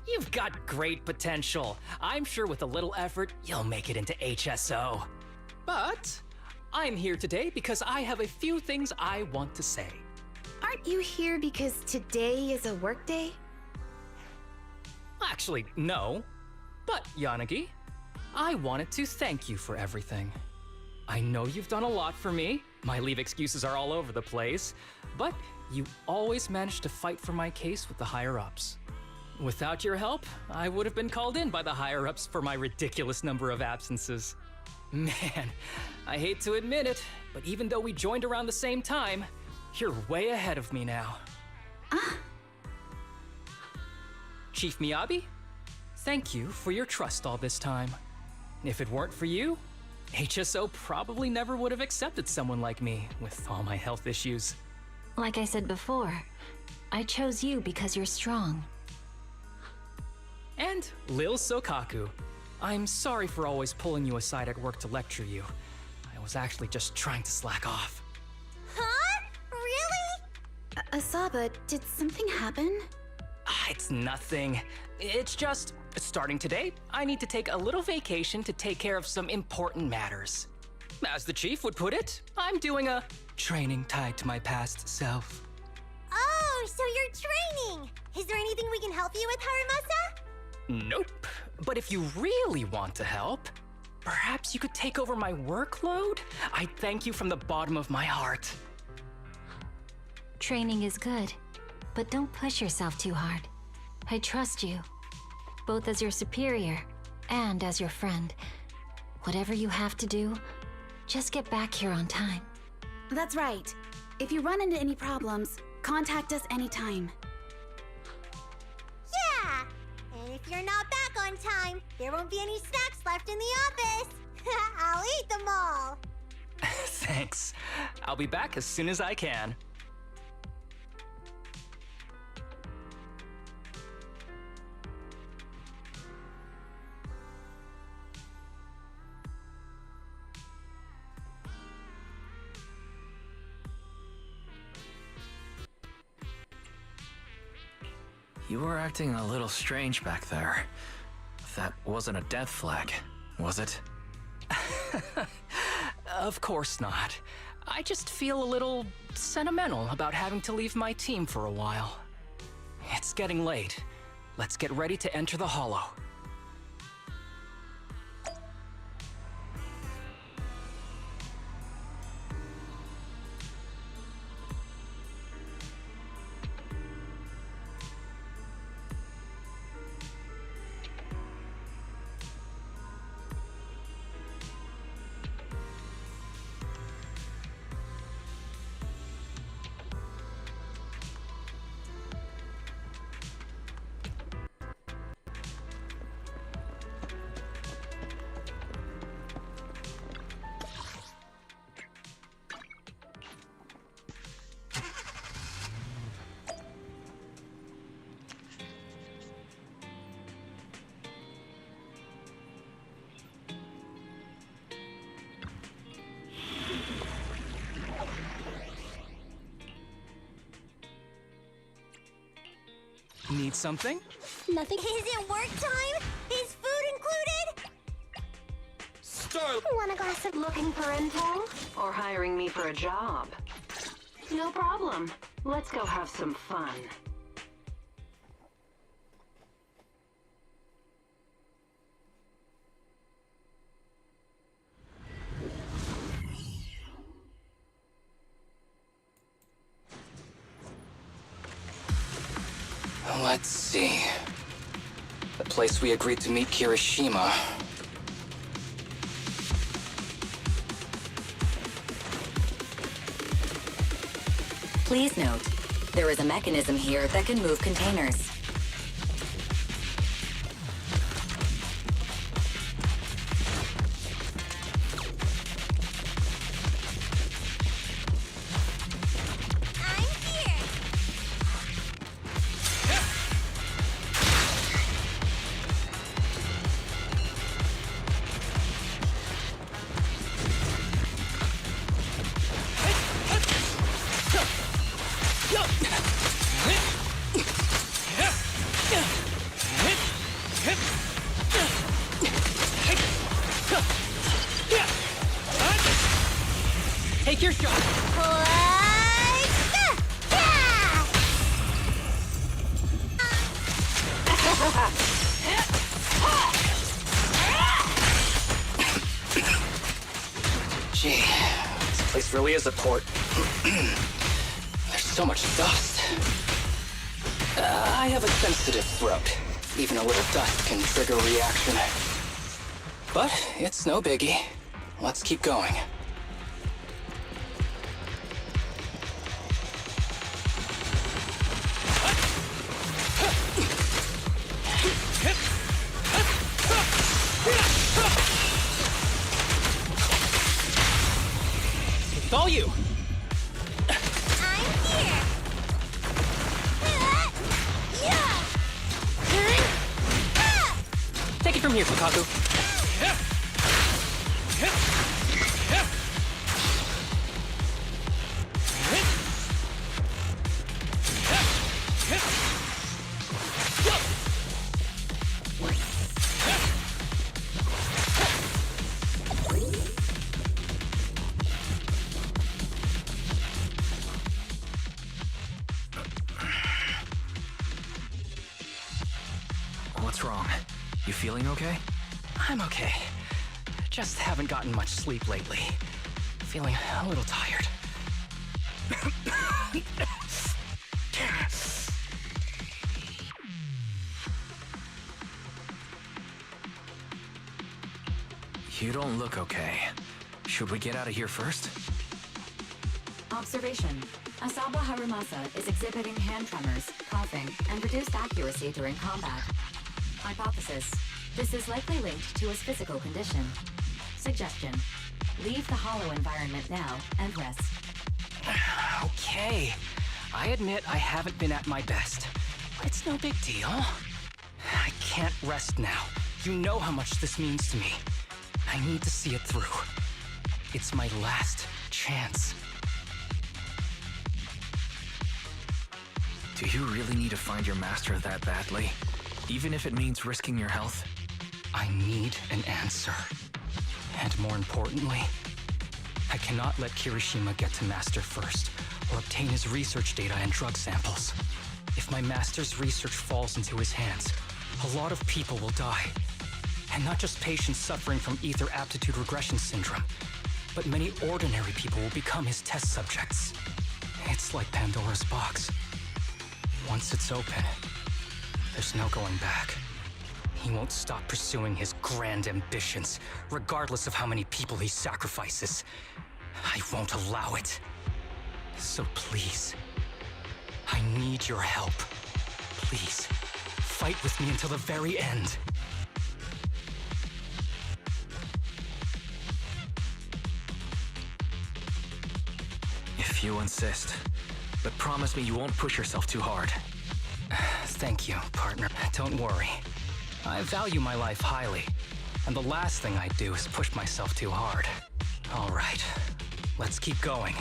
You've got great potential. I'm sure with a little effort, you'll make it into HSO. But I'm here today because I have a few things I want to say. Aren't you here because today is a work day? Actually, no. But, Yanagi, I wanted to thank you for everything. I know you've done a lot for me. My leave excuses are all over the place. But you always managed to fight for my case with the higher-ups. Without your help, I would have been called in by the higher-ups for my ridiculous number of absences. Man, I hate to admit it, but even though we joined around the same time, you're way ahead of me now. Chief Miyabi, thank you for your trust all this time. If it weren't for you, HSO probably never would have accepted someone like me with all my health issues. Like I said before, I chose you because you're strong. And Lil Sokaku, I'm sorry for always pulling you aside at work to lecture you. I was actually just trying to slack off. Huh? Really? Asaba, did something happen? It's nothing. It's just, starting today, I need to take a little vacation to take care of some important matters. As the chief would put it, I'm doing a training tied to my past self. Oh, so you're training! Is there anything we can help you with, Harumasa? Nope. But if you really want to help, perhaps you could take over my workload? I thank you from the bottom of my heart. Training is good, but don't push yourself too hard. I trust you, both as your superior and as your friend. Whatever you have to do, just get back here on time. That's right. If you run into any problems, contact us anytime. Yeah! And if you're not back on time, there won't be any snacks left in the office. I'll eat them all. Thanks. I'll be back as soon as I can. You were acting a little strange back there. That wasn't a death flag, was it? Of course not. I just feel a little sentimental about having to leave my team for a while. It's getting late. Let's get ready to enter the Hollow. Need something? Nothing. Is it work time? Is food included? Start! Want a glass of looking for info? Or hiring me for a job? No problem. Let's go have some fun. Let's see. The place we agreed to meet Kirishima. Please note, there is a mechanism here that can move containers. Take your shot. Gee, this place really is a port. There's so much dust. I have a sensitive throat. Even a little dust can trigger a reaction. But it's no biggie. Let's keep going. It's all you! I'm here! Take it from here, Fukaku. What's wrong? You feeling okay? I'm okay. Just haven't gotten much sleep lately. Feeling a little tired. You don't look okay. Should we get out of here first? Observation. Asaba Harumasa is exhibiting hand tremors, coughing, and reduced accuracy during combat. Hypothesis. This is likely linked to his physical condition. Suggestion. Leave the hollow environment now and rest. Okay. I admit I haven't been at my best. But it's no big deal. I can't rest now. You know how much this means to me. I need to see it through. It's my last chance. Do you really need to find your master that badly? Even if it means risking your health? I need an answer. And more importantly, I cannot let Kirishima get to Master first, or obtain his research data and drug samples. If my Master's research falls into his hands, a lot of people will die. And not just patients suffering from ether aptitude regression syndrome, but many ordinary people will become his test subjects. It's like Pandora's box. Once it's open, there's no going back. He won't stop pursuing his grand ambitions, regardless of how many people he sacrifices. I won't allow it. So please, I need your help. Please, fight with me until the very end. If you insist. But promise me you won't push yourself too hard. Thank you, partner. Don't worry. I value my life highly, and the last thing I do is push myself too hard. All right, let's keep going.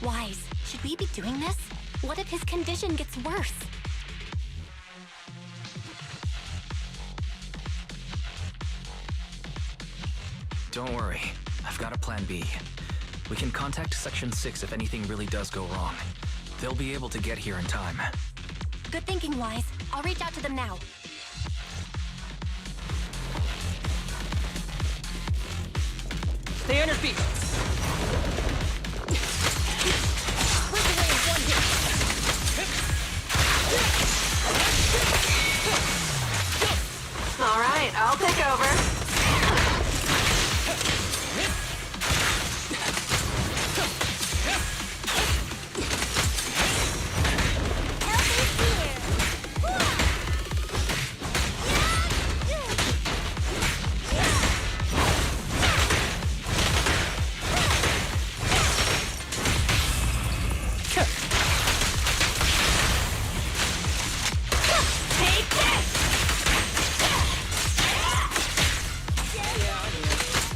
Wise, should we be doing this? What if his condition gets worse? Don't worry, I've got a plan B. We can contact Section 6 if anything really does go wrong. They'll be able to get here in time. Good thinking, Wise. I'll reach out to them now. Stay on your feet! All right, I'll take over.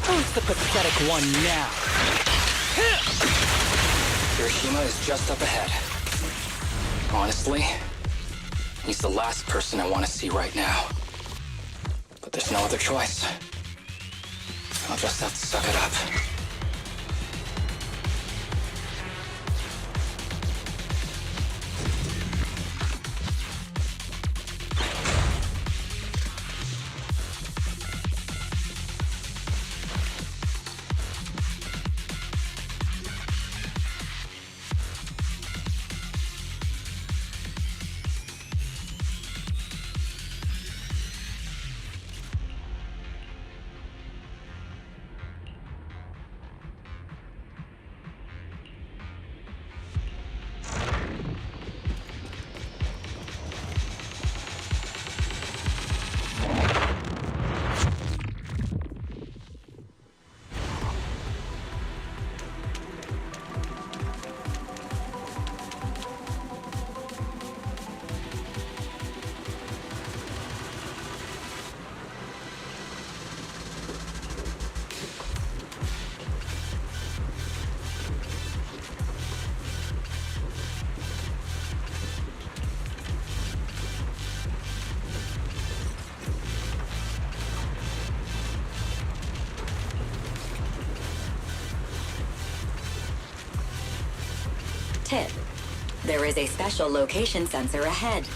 Who's the pathetic one now? Kirishima is just up ahead. Honestly, he's the last person I want to see right now. But there's no other choice. I'll just have to suck it up. Tip: there is a special location sensor ahead.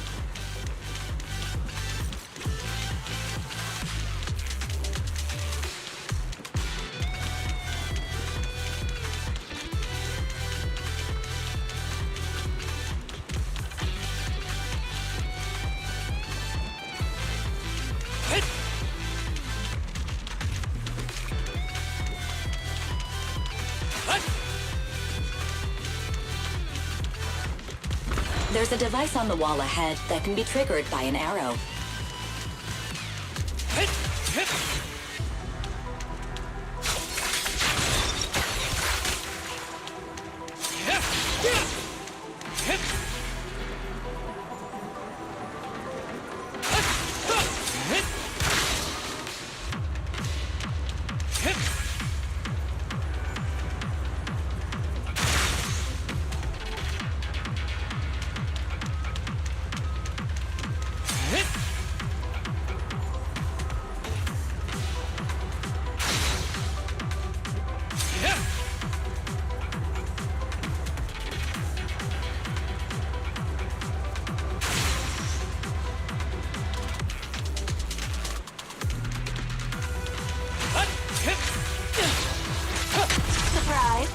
There's a device on the wall ahead that can be triggered by an arrow. Surprise!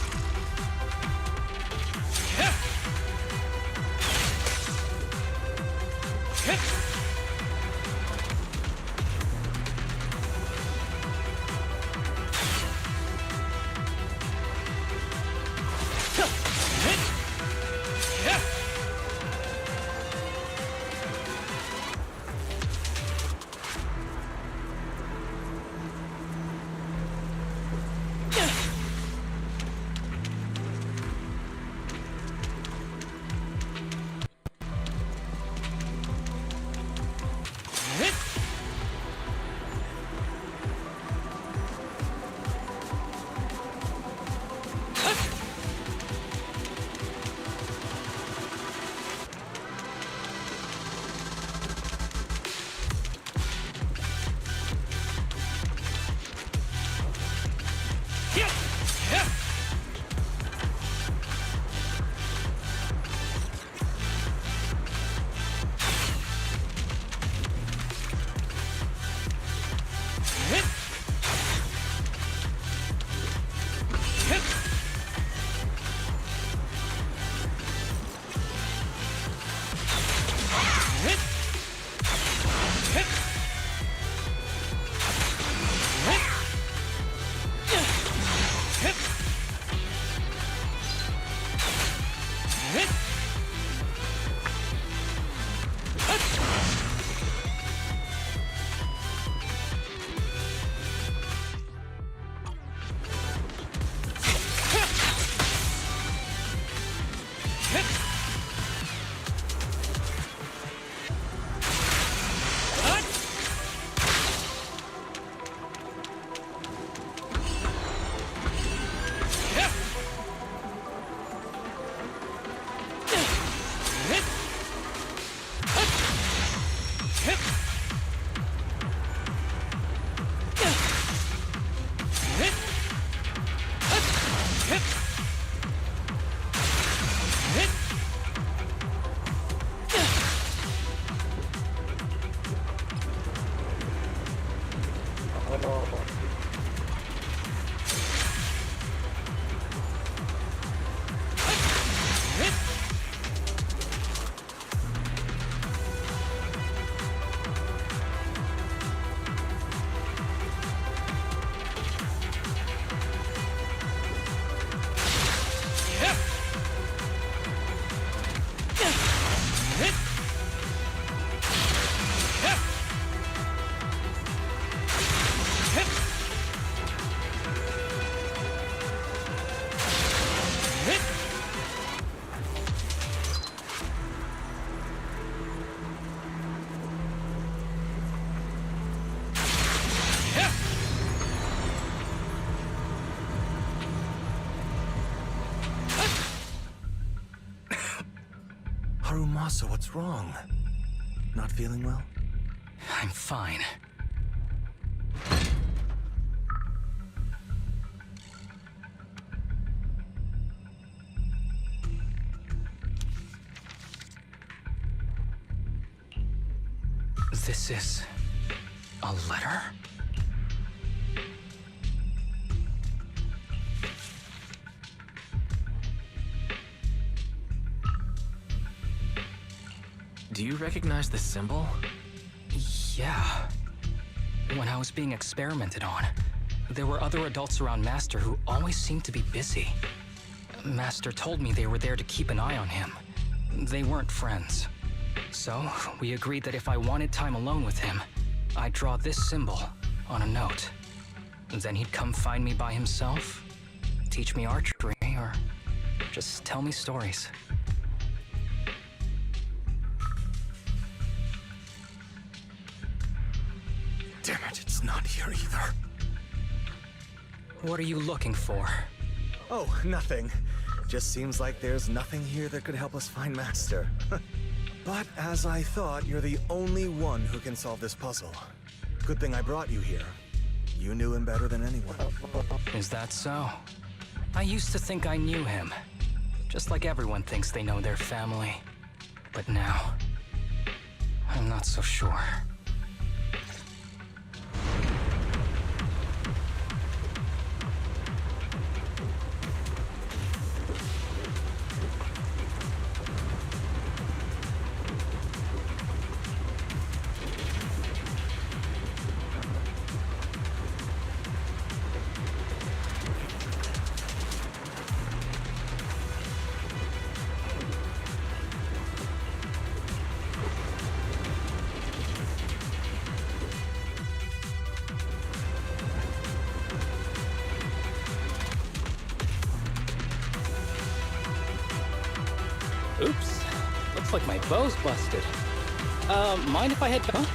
Harumasa, what's wrong? Not feeling well? I'm fine. This is a letter? Do you recognize this symbol? Yeah. When I was being experimented on, there were other adults around Master who always seemed to be busy. Master told me they were there to keep an eye on him. They weren't friends. So, we agreed that if I wanted time alone with him, I'd draw this symbol on a note. Then he'd come find me by himself, teach me archery, or just tell me stories. Damn it, it's not here either. What are you looking for? Oh, nothing. Just seems like there's nothing here that could help us find Master. But as I thought, you're the only one who can solve this puzzle. Good thing I brought you here. You knew him better than anyone. Is that so? I used to think I knew him. Just like everyone thinks they know their family. But now, I'm not so sure. Oops. Looks like my bow's busted. Mind if I head back?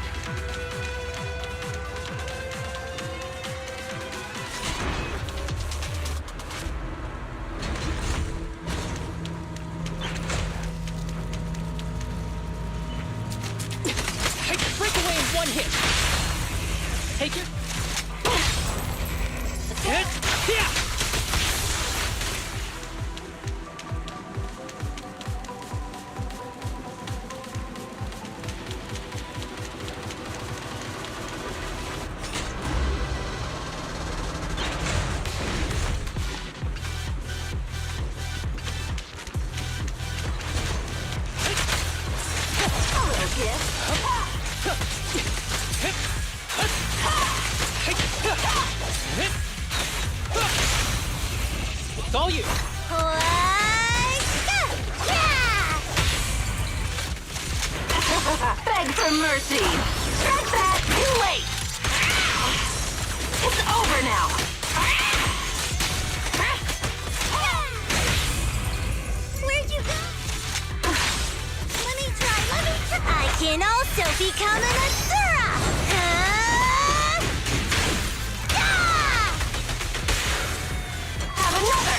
Break away in one hit. Take it. Yeah. It's all you. Beg for mercy! Check that! Too late! It's over now! Where'd you go? Let me try. I can also become an Asura! Have another!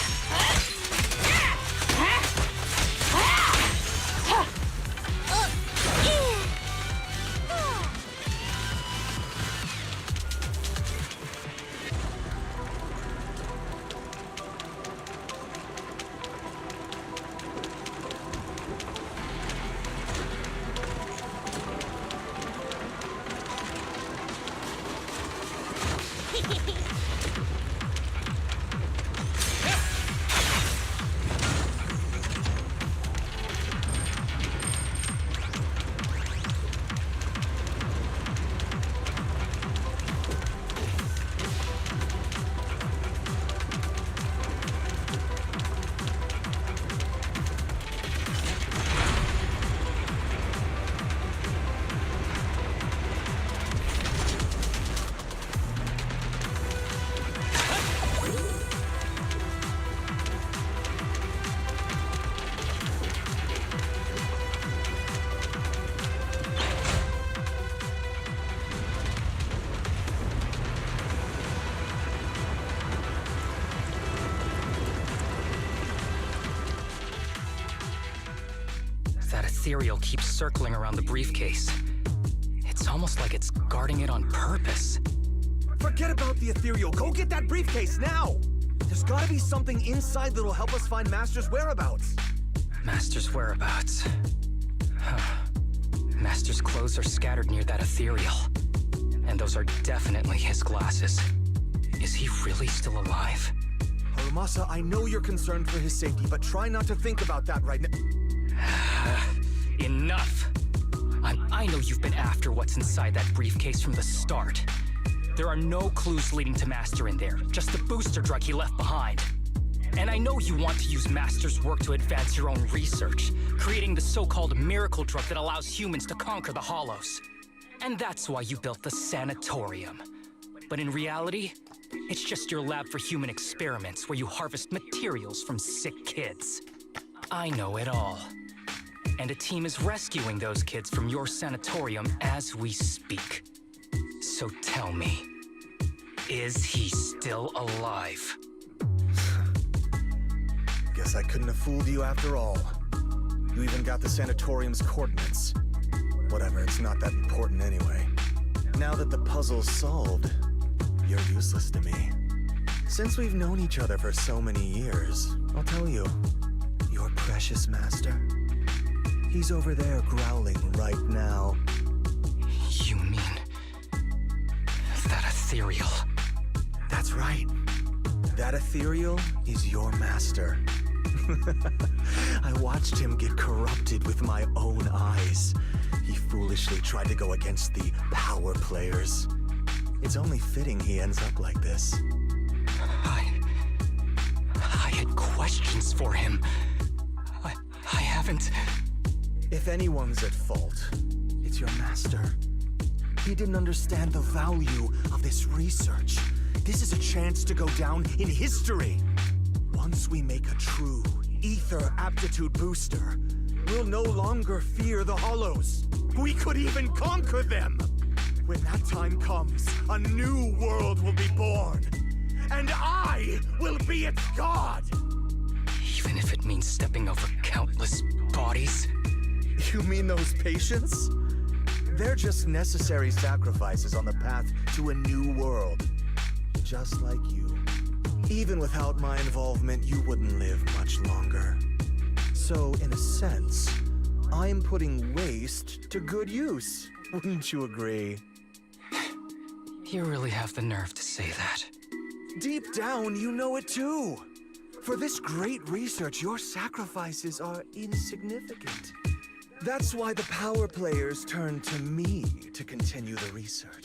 That ethereal keeps circling around the briefcase. It's almost like it's guarding it on purpose. Forget about the ethereal. Go get that briefcase now! There's gotta be something inside that'll help us find Master's whereabouts. Master's whereabouts. Huh. Master's clothes are scattered near that ethereal. And those are definitely his glasses. Is he really still alive? Harumasa, I know you're concerned for his safety, but try not to think about that right now. Enough! I know you've been after what's inside that briefcase from the start. There are no clues leading to Master in there, just the booster drug he left behind. And I know you want to use Master's work to advance your own research, creating the so-called miracle drug that allows humans to conquer the Hollows. And that's why you built the sanatorium. But in reality, it's just your lab for human experiments where you harvest materials from sick kids. I know it all. And a team is rescuing those kids from your sanatorium as we speak. So tell me, is he still alive? Guess I couldn't have fooled you after all. You even got the sanatorium's coordinates. Whatever, it's not that important anyway. Now that the puzzle's solved, you're useless to me. Since we've known each other for so many years, I'll tell you, your precious master, he's over there growling right now. You mean that ethereal? That's right. That ethereal is your master. I watched him get corrupted with my own eyes. He foolishly tried to go against the power players. It's only fitting he ends up like this. I had questions for him. I haven't... If anyone's at fault, it's your master. He didn't understand the value of this research. This is a chance to go down in history. Once we make a true ether aptitude booster, we'll no longer fear the Hollows. We could even conquer them. When that time comes, a new world will be born. And I will be its god! Even if it means stepping over countless bodies? You mean those patients? They're just necessary sacrifices on the path to a new world. Just like you. Even without my involvement, you wouldn't live much longer. So, in a sense, I'm putting waste to good use. Wouldn't you agree? You really have the nerve to say that. Deep down, you know it too. For this great research, your sacrifices are insignificant. That's why the power players turn to me to continue the research.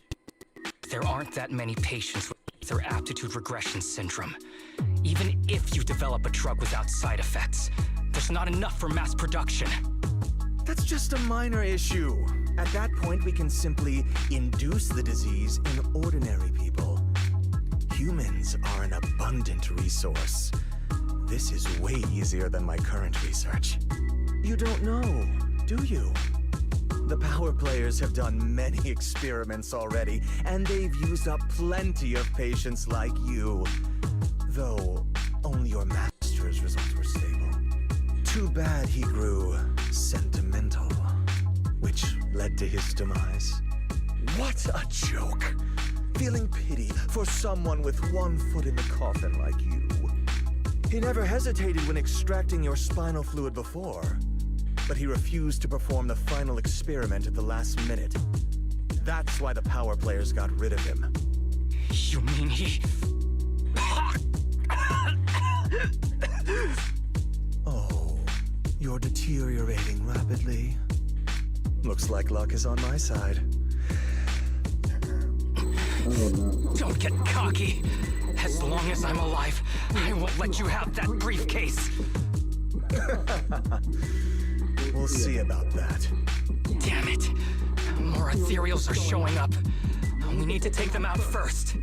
There aren't that many patients with their aptitude regression syndrome. Even if you develop a drug without side effects, there's not enough for mass production. That's just a minor issue. At that point, we can simply induce the disease in ordinary people. Humans are an abundant resource. This is way easier than my current research. You don't know, do you? The power players have done many experiments already, and they've used up plenty of patients like you. Though, only your master's results were stable. Too bad he grew sentimental, which led to his demise. What a joke! Feeling pity for someone with one foot in the coffin like you. He never hesitated when extracting your spinal fluid before, but he refused to perform the final experiment at the last minute. That's why the power players got rid of him. You mean he... Oh, you're deteriorating rapidly. Looks like luck is on my side. Don't get cocky. As long as I'm alive, I won't let you have that briefcase. We'll see about that. Damn it. More ethereals are showing up. We need to take them out first.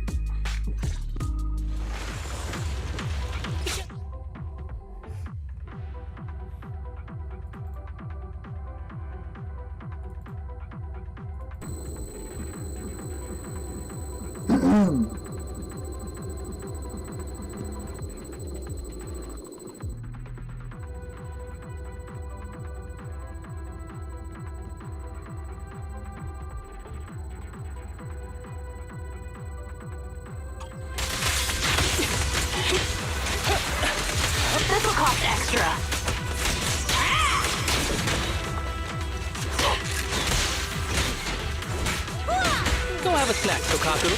What's next, Kokaku?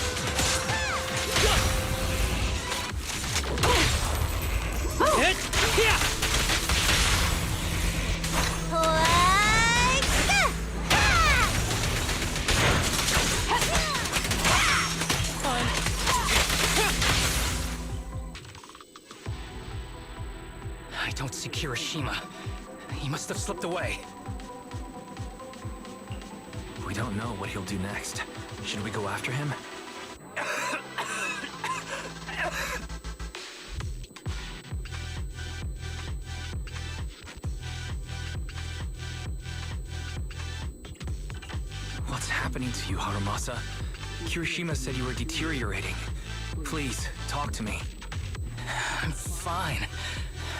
Hit! Yeah! I don't see Kirishima. He must have slipped away. We don't know what he'll do next. Should we go after him? What's happening to you, Harumasa? Kirishima said you were deteriorating. Please, talk to me. I'm fine.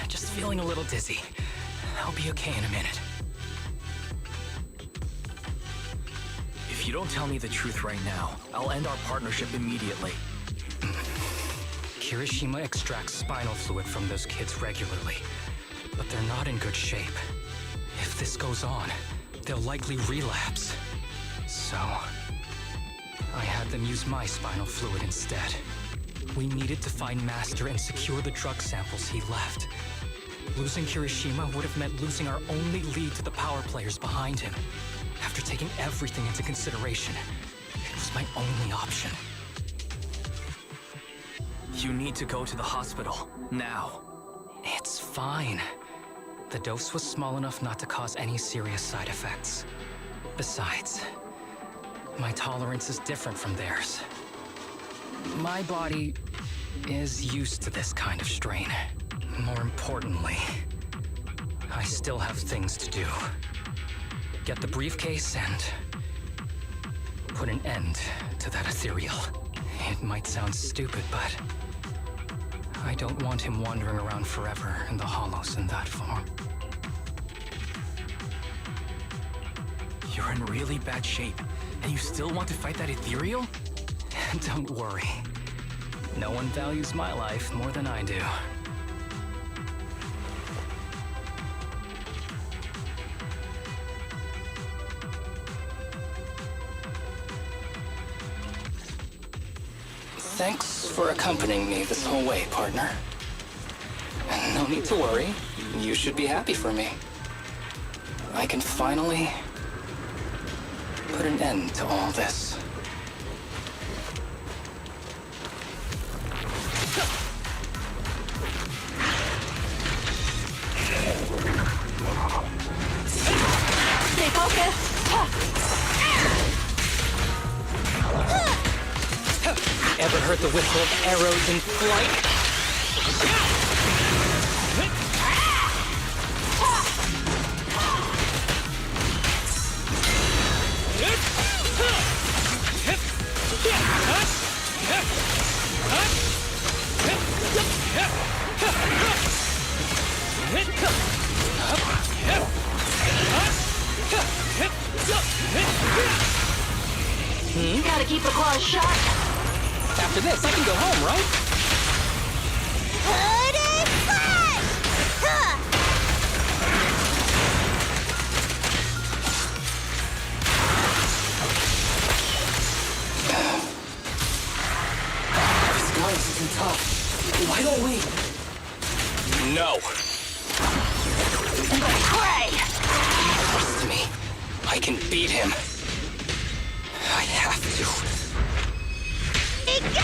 Just feeling a little dizzy. I'll be okay in a minute. If you don't tell me the truth right now, I'll end our partnership immediately. Kirishima extracts spinal fluid from those kids regularly, but they're not in good shape. If this goes on, they'll likely relapse. So, I had them use my spinal fluid instead. We needed to find Master and secure the drug samples he left. Losing Kirishima would have meant losing our only lead to the power players behind him. After taking everything into consideration, it was my only option. You need to go to the hospital, now. It's fine. The dose was small enough not to cause any serious side effects. Besides, my tolerance is different from theirs. My body is used to this kind of strain. More importantly, I still have things to do. Get the briefcase and put an end to that ethereal. It might sound stupid, but I don't want him wandering around forever in the hollows in that form. You're in really bad shape, and you still want to fight that ethereal? Don't worry. No one values my life more than I do. Thanks for accompanying me this whole way, partner. No need to worry. You should be happy for me. I can finally put an end to all this. Stay focused! Ever heard the whistle of arrows in flight? You gotta keep the claws shut. After this, I can go home, right? Put it flat! This guy's too tough. Why don't we? No. Pray! Trust me. I can beat him. I have to. Go!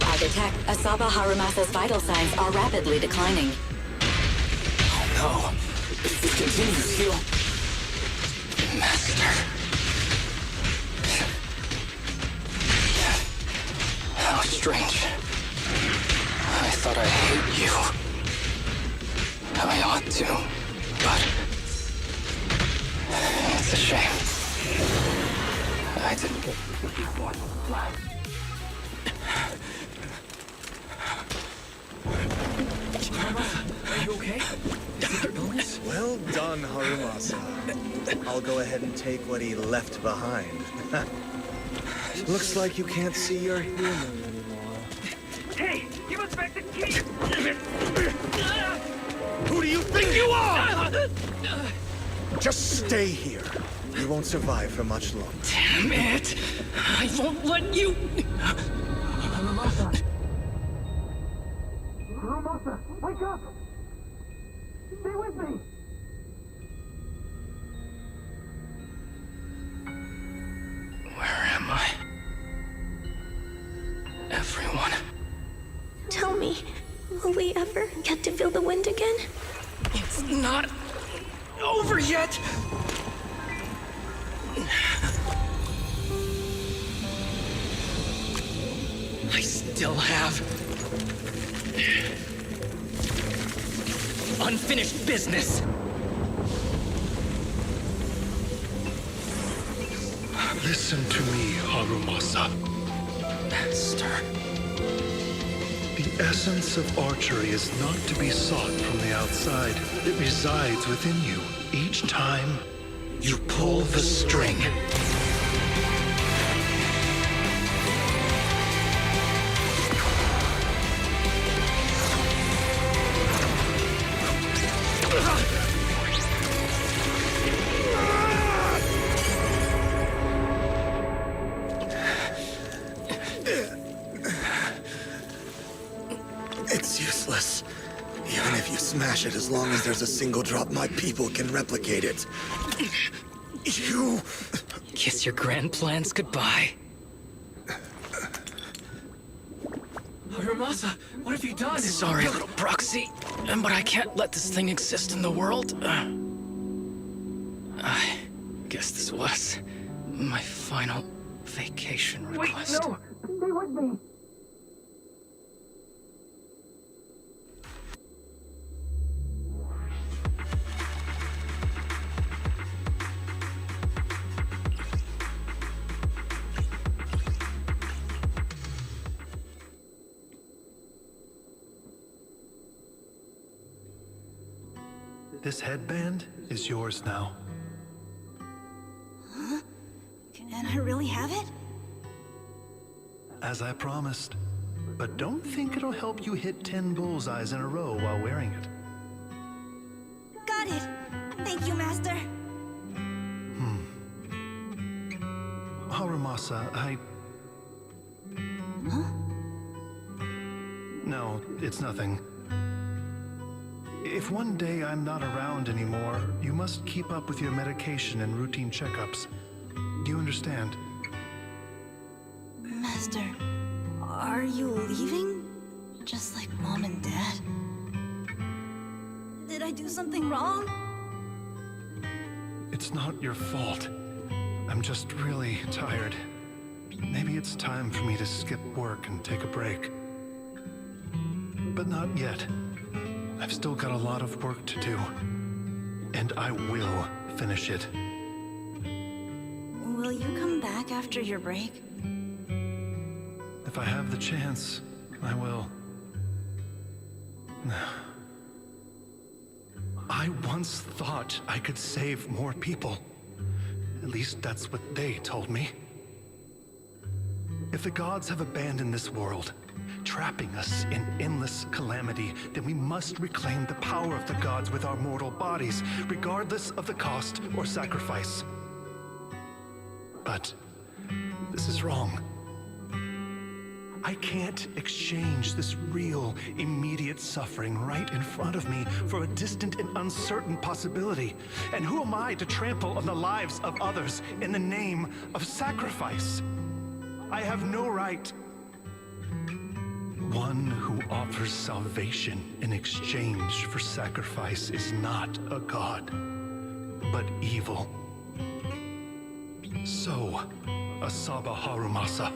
I detect Asaba Harumasa's vital signs are rapidly declining. Oh no. If this continues, he'll... Master. How strange. I thought I hate you. I ought to, but... It's a shame. I didn't get one. Are you okay? Is it your illness? What Well done, Harumasa. I'll go ahead and take what he left behind. Looks like you can't see your humor anymore. Hey, give us back the key! Who do you think you are? Just stay here. You won't survive for much longer. Damn it! I won't let you... Harumasa! Harumasa, wake up! Stay with me! Where am I? Everyone. Tell me, will we ever get to feel the wind again? It's not over yet! I still have unfinished business. Listen to me, Harumasa. Master. The essence of archery is not to be sought from the outside. It resides within you. Each time you pull the string. It's useless. Even if you smash it, as long as there's a single drop, my people can replicate it. You... Kiss your grand plans goodbye. Harumasa, what have you done? Sorry, little proxy, but I can't let this thing exist in the world. I guess this was my final vacation request. Wait, no! Stay with me! This headband is yours now. Huh? Can I really have it? As I promised. But don't think it'll help you hit 10 bullseyes in a row while wearing it. Got it! Thank you, Master! Harumasa, Huh? No, it's nothing. If one day I'm not around anymore, you must keep up with your medication and routine checkups. Do you understand? Master, are you leaving? Just like Mom and Dad? Did I do something wrong? It's not your fault. I'm just really tired. Maybe it's time for me to skip work and take a break. But not yet. I've still got a lot of work to do. And I will finish it. Will you come back after your break? If I have the chance, I will. I once thought I could save more people. At least that's what they told me. If the gods have abandoned this world, trapping us in endless calamity, then we must reclaim the power of the gods with our mortal bodies, regardless of the cost or sacrifice. But this is wrong. I can't exchange this real, immediate suffering right in front of me for a distant and uncertain possibility. And who am I to trample on the lives of others in the name of sacrifice? I have no right. One who offers salvation in exchange for sacrifice is not a god, but evil. So, Asaba Harumasa.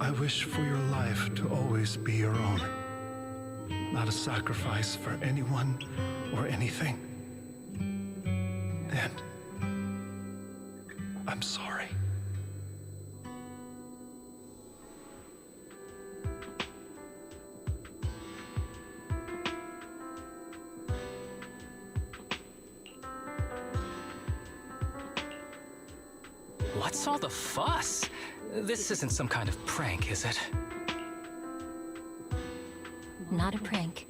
I wish for your life to always be your own. Not a sacrifice for anyone or anything. And I'm sorry. What's all the fuss? This isn't some kind of prank, is it? Not a prank.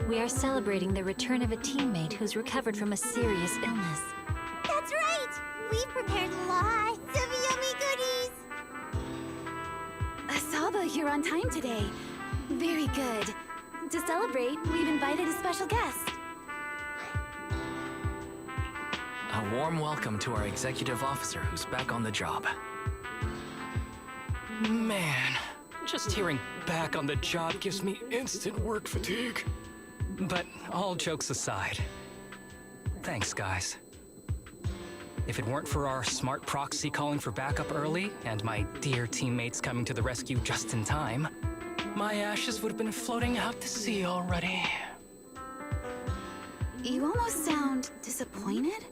We are celebrating the return of a teammate who's recovered from a serious illness. That's right! We've prepared lots of yummy goodies! Asaba, you're on time today. Very good. To celebrate, we've invited a special guest. A warm welcome to our executive officer who's back on the job. Man, just hearing back on the job gives me instant work fatigue. But all jokes aside, thanks, guys. If it weren't for our smart proxy calling for backup early, and my dear teammates coming to the rescue just in time, my ashes would have been floating out to sea already. You almost sound disappointed?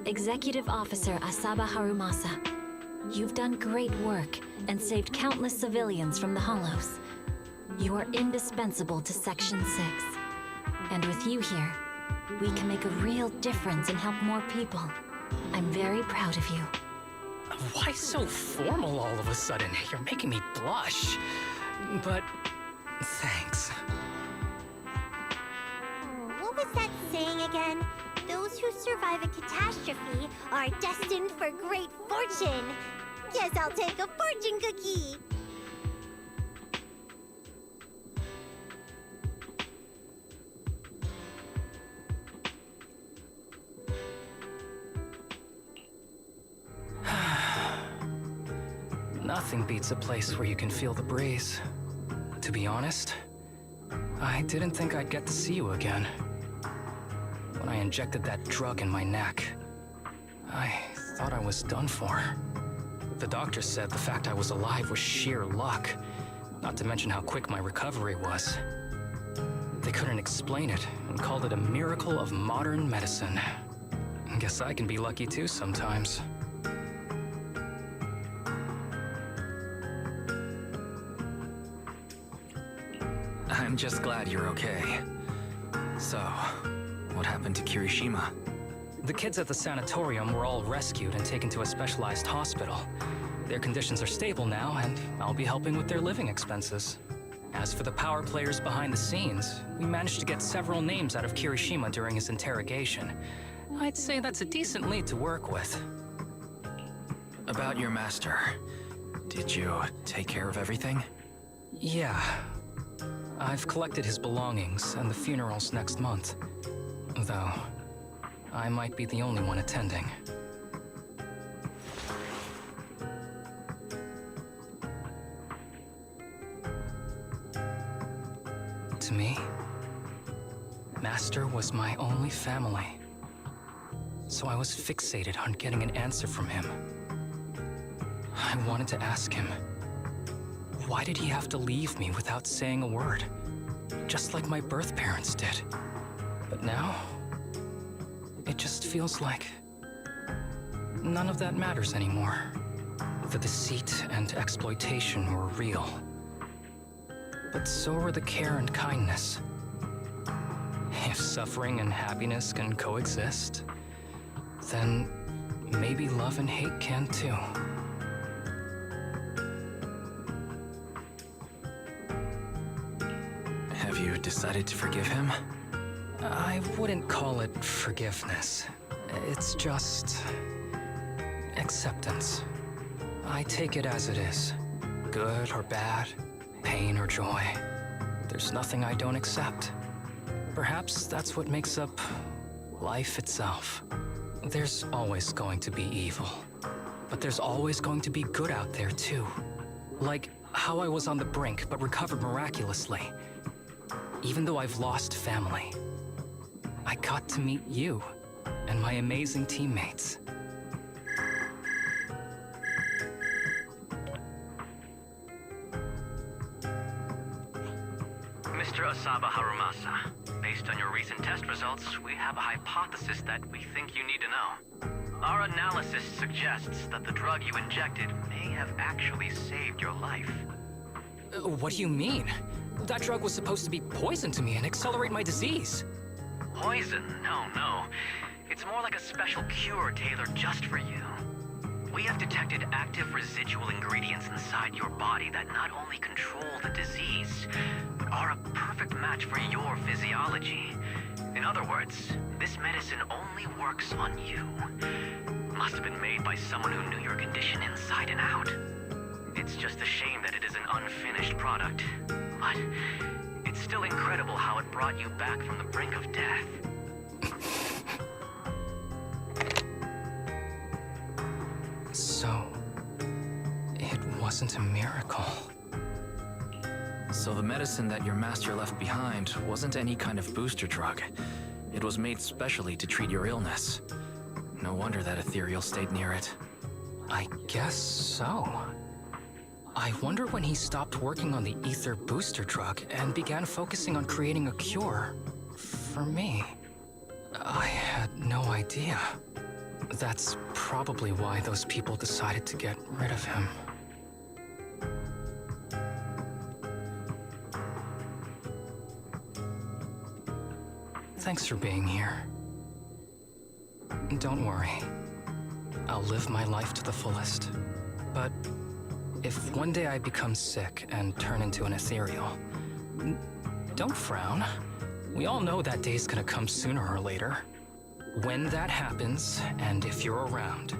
Executive Officer Asaba Harumasa, you've done great work and saved countless civilians from the Hollows. You are indispensable to Section 6. And with you here, we can make a real difference and help more people. I'm very proud of you. Why so formal all of a sudden? You're making me blush. But thanks. What was that saying again? Those who survive a catastrophe are destined for great fortune. Guess I'll take a fortune cookie. Nothing beats a place where you can feel the breeze. To be honest, I didn't think I'd get to see you again. When I injected that drug in my neck, I thought I was done for. The doctor said the fact I was alive was sheer luck, not to mention how quick my recovery was. They couldn't explain it and called it a miracle of modern medicine. Guess I can be lucky too sometimes. I'm just glad you're okay. So, what happened to Kirishima? The kids at the sanatorium were all rescued and taken to a specialized hospital. Their conditions are stable now, and I'll be helping with their living expenses. As for the power players behind the scenes, we managed to get several names out of Kirishima during his interrogation. I'd say that's a decent lead to work with. About your master, did you take care of everything? Yeah. I've collected his belongings, and the funeral's next month. Though, I might be the only one attending. To me, Master was my only family. So I was fixated on getting an answer from him. I wanted to ask him, why did he have to leave me without saying a word? Just like my birth parents did. But now, it just feels like none of that matters anymore. The deceit and exploitation were real. But so were the care and kindness. If suffering and happiness can coexist, then maybe love and hate can too. Have you decided to forgive him? I wouldn't call it forgiveness. It's just acceptance. I take it as it is. Good or bad, pain or joy. There's nothing I don't accept. Perhaps that's what makes up life itself. There's always going to be evil. But there's always going to be good out there too. Like how I was on the brink but recovered miraculously. Even though I've lost family, I got to meet you and my amazing teammates. Mr. Asaba Harumasa, based on your recent test results, we have a hypothesis that we think you need to know. Our analysis suggests that the drug you injected may have actually saved your life. What do you mean? That drug was supposed to be poison to me and accelerate my disease. Poison? No. It's more like a special cure tailored just for you. We have detected active residual ingredients inside your body that not only control the disease, but are a perfect match for your physiology. In other words, this medicine only works on you. Must have been made by someone who knew your condition inside and out. It's just a shame that it is an unfinished product. But it's still incredible how it brought you back from the brink of death. So, it wasn't a miracle. So the medicine that your master left behind wasn't any kind of booster drug. It was made specially to treat your illness. No wonder that ethereal stayed near it. I guess so. I wonder when he stopped working on the ether booster drug and began focusing on creating a cure for me. I had no idea. That's probably why those people decided to get rid of him. Thanks for being here. Don't worry. I'll live my life to the fullest. But if one day I become sick and turn into an ethereal, don't frown. We all know that day's gonna come sooner or later. When that happens, and if you're around,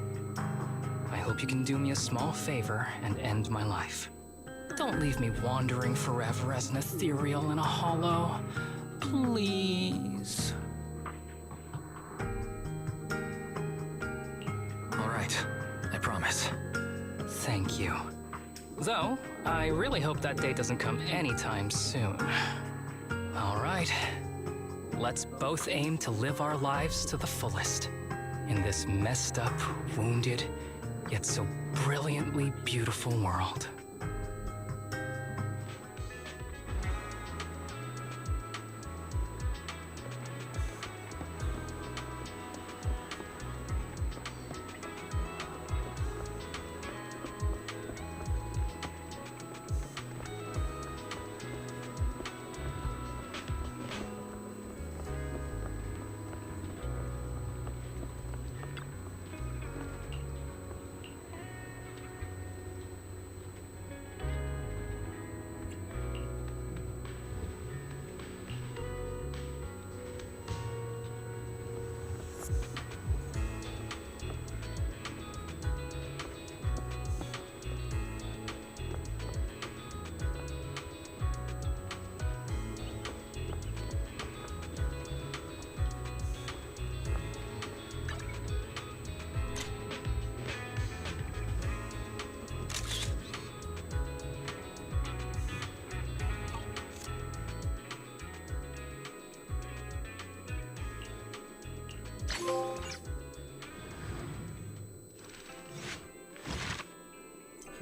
I hope you can do me a small favor and end my life. Don't leave me wandering forever as an ethereal in a hollow. Please. All right, I promise. Thank you. Though, I really hope that day doesn't come anytime soon. All right. Let's both aim to live our lives to the fullest in this messed up, wounded, yet so brilliantly beautiful world.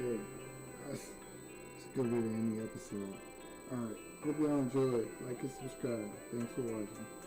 Okay, that's a good way to end the episode. Alright, hope y'all enjoyed. Like and subscribe. Thanks for watching.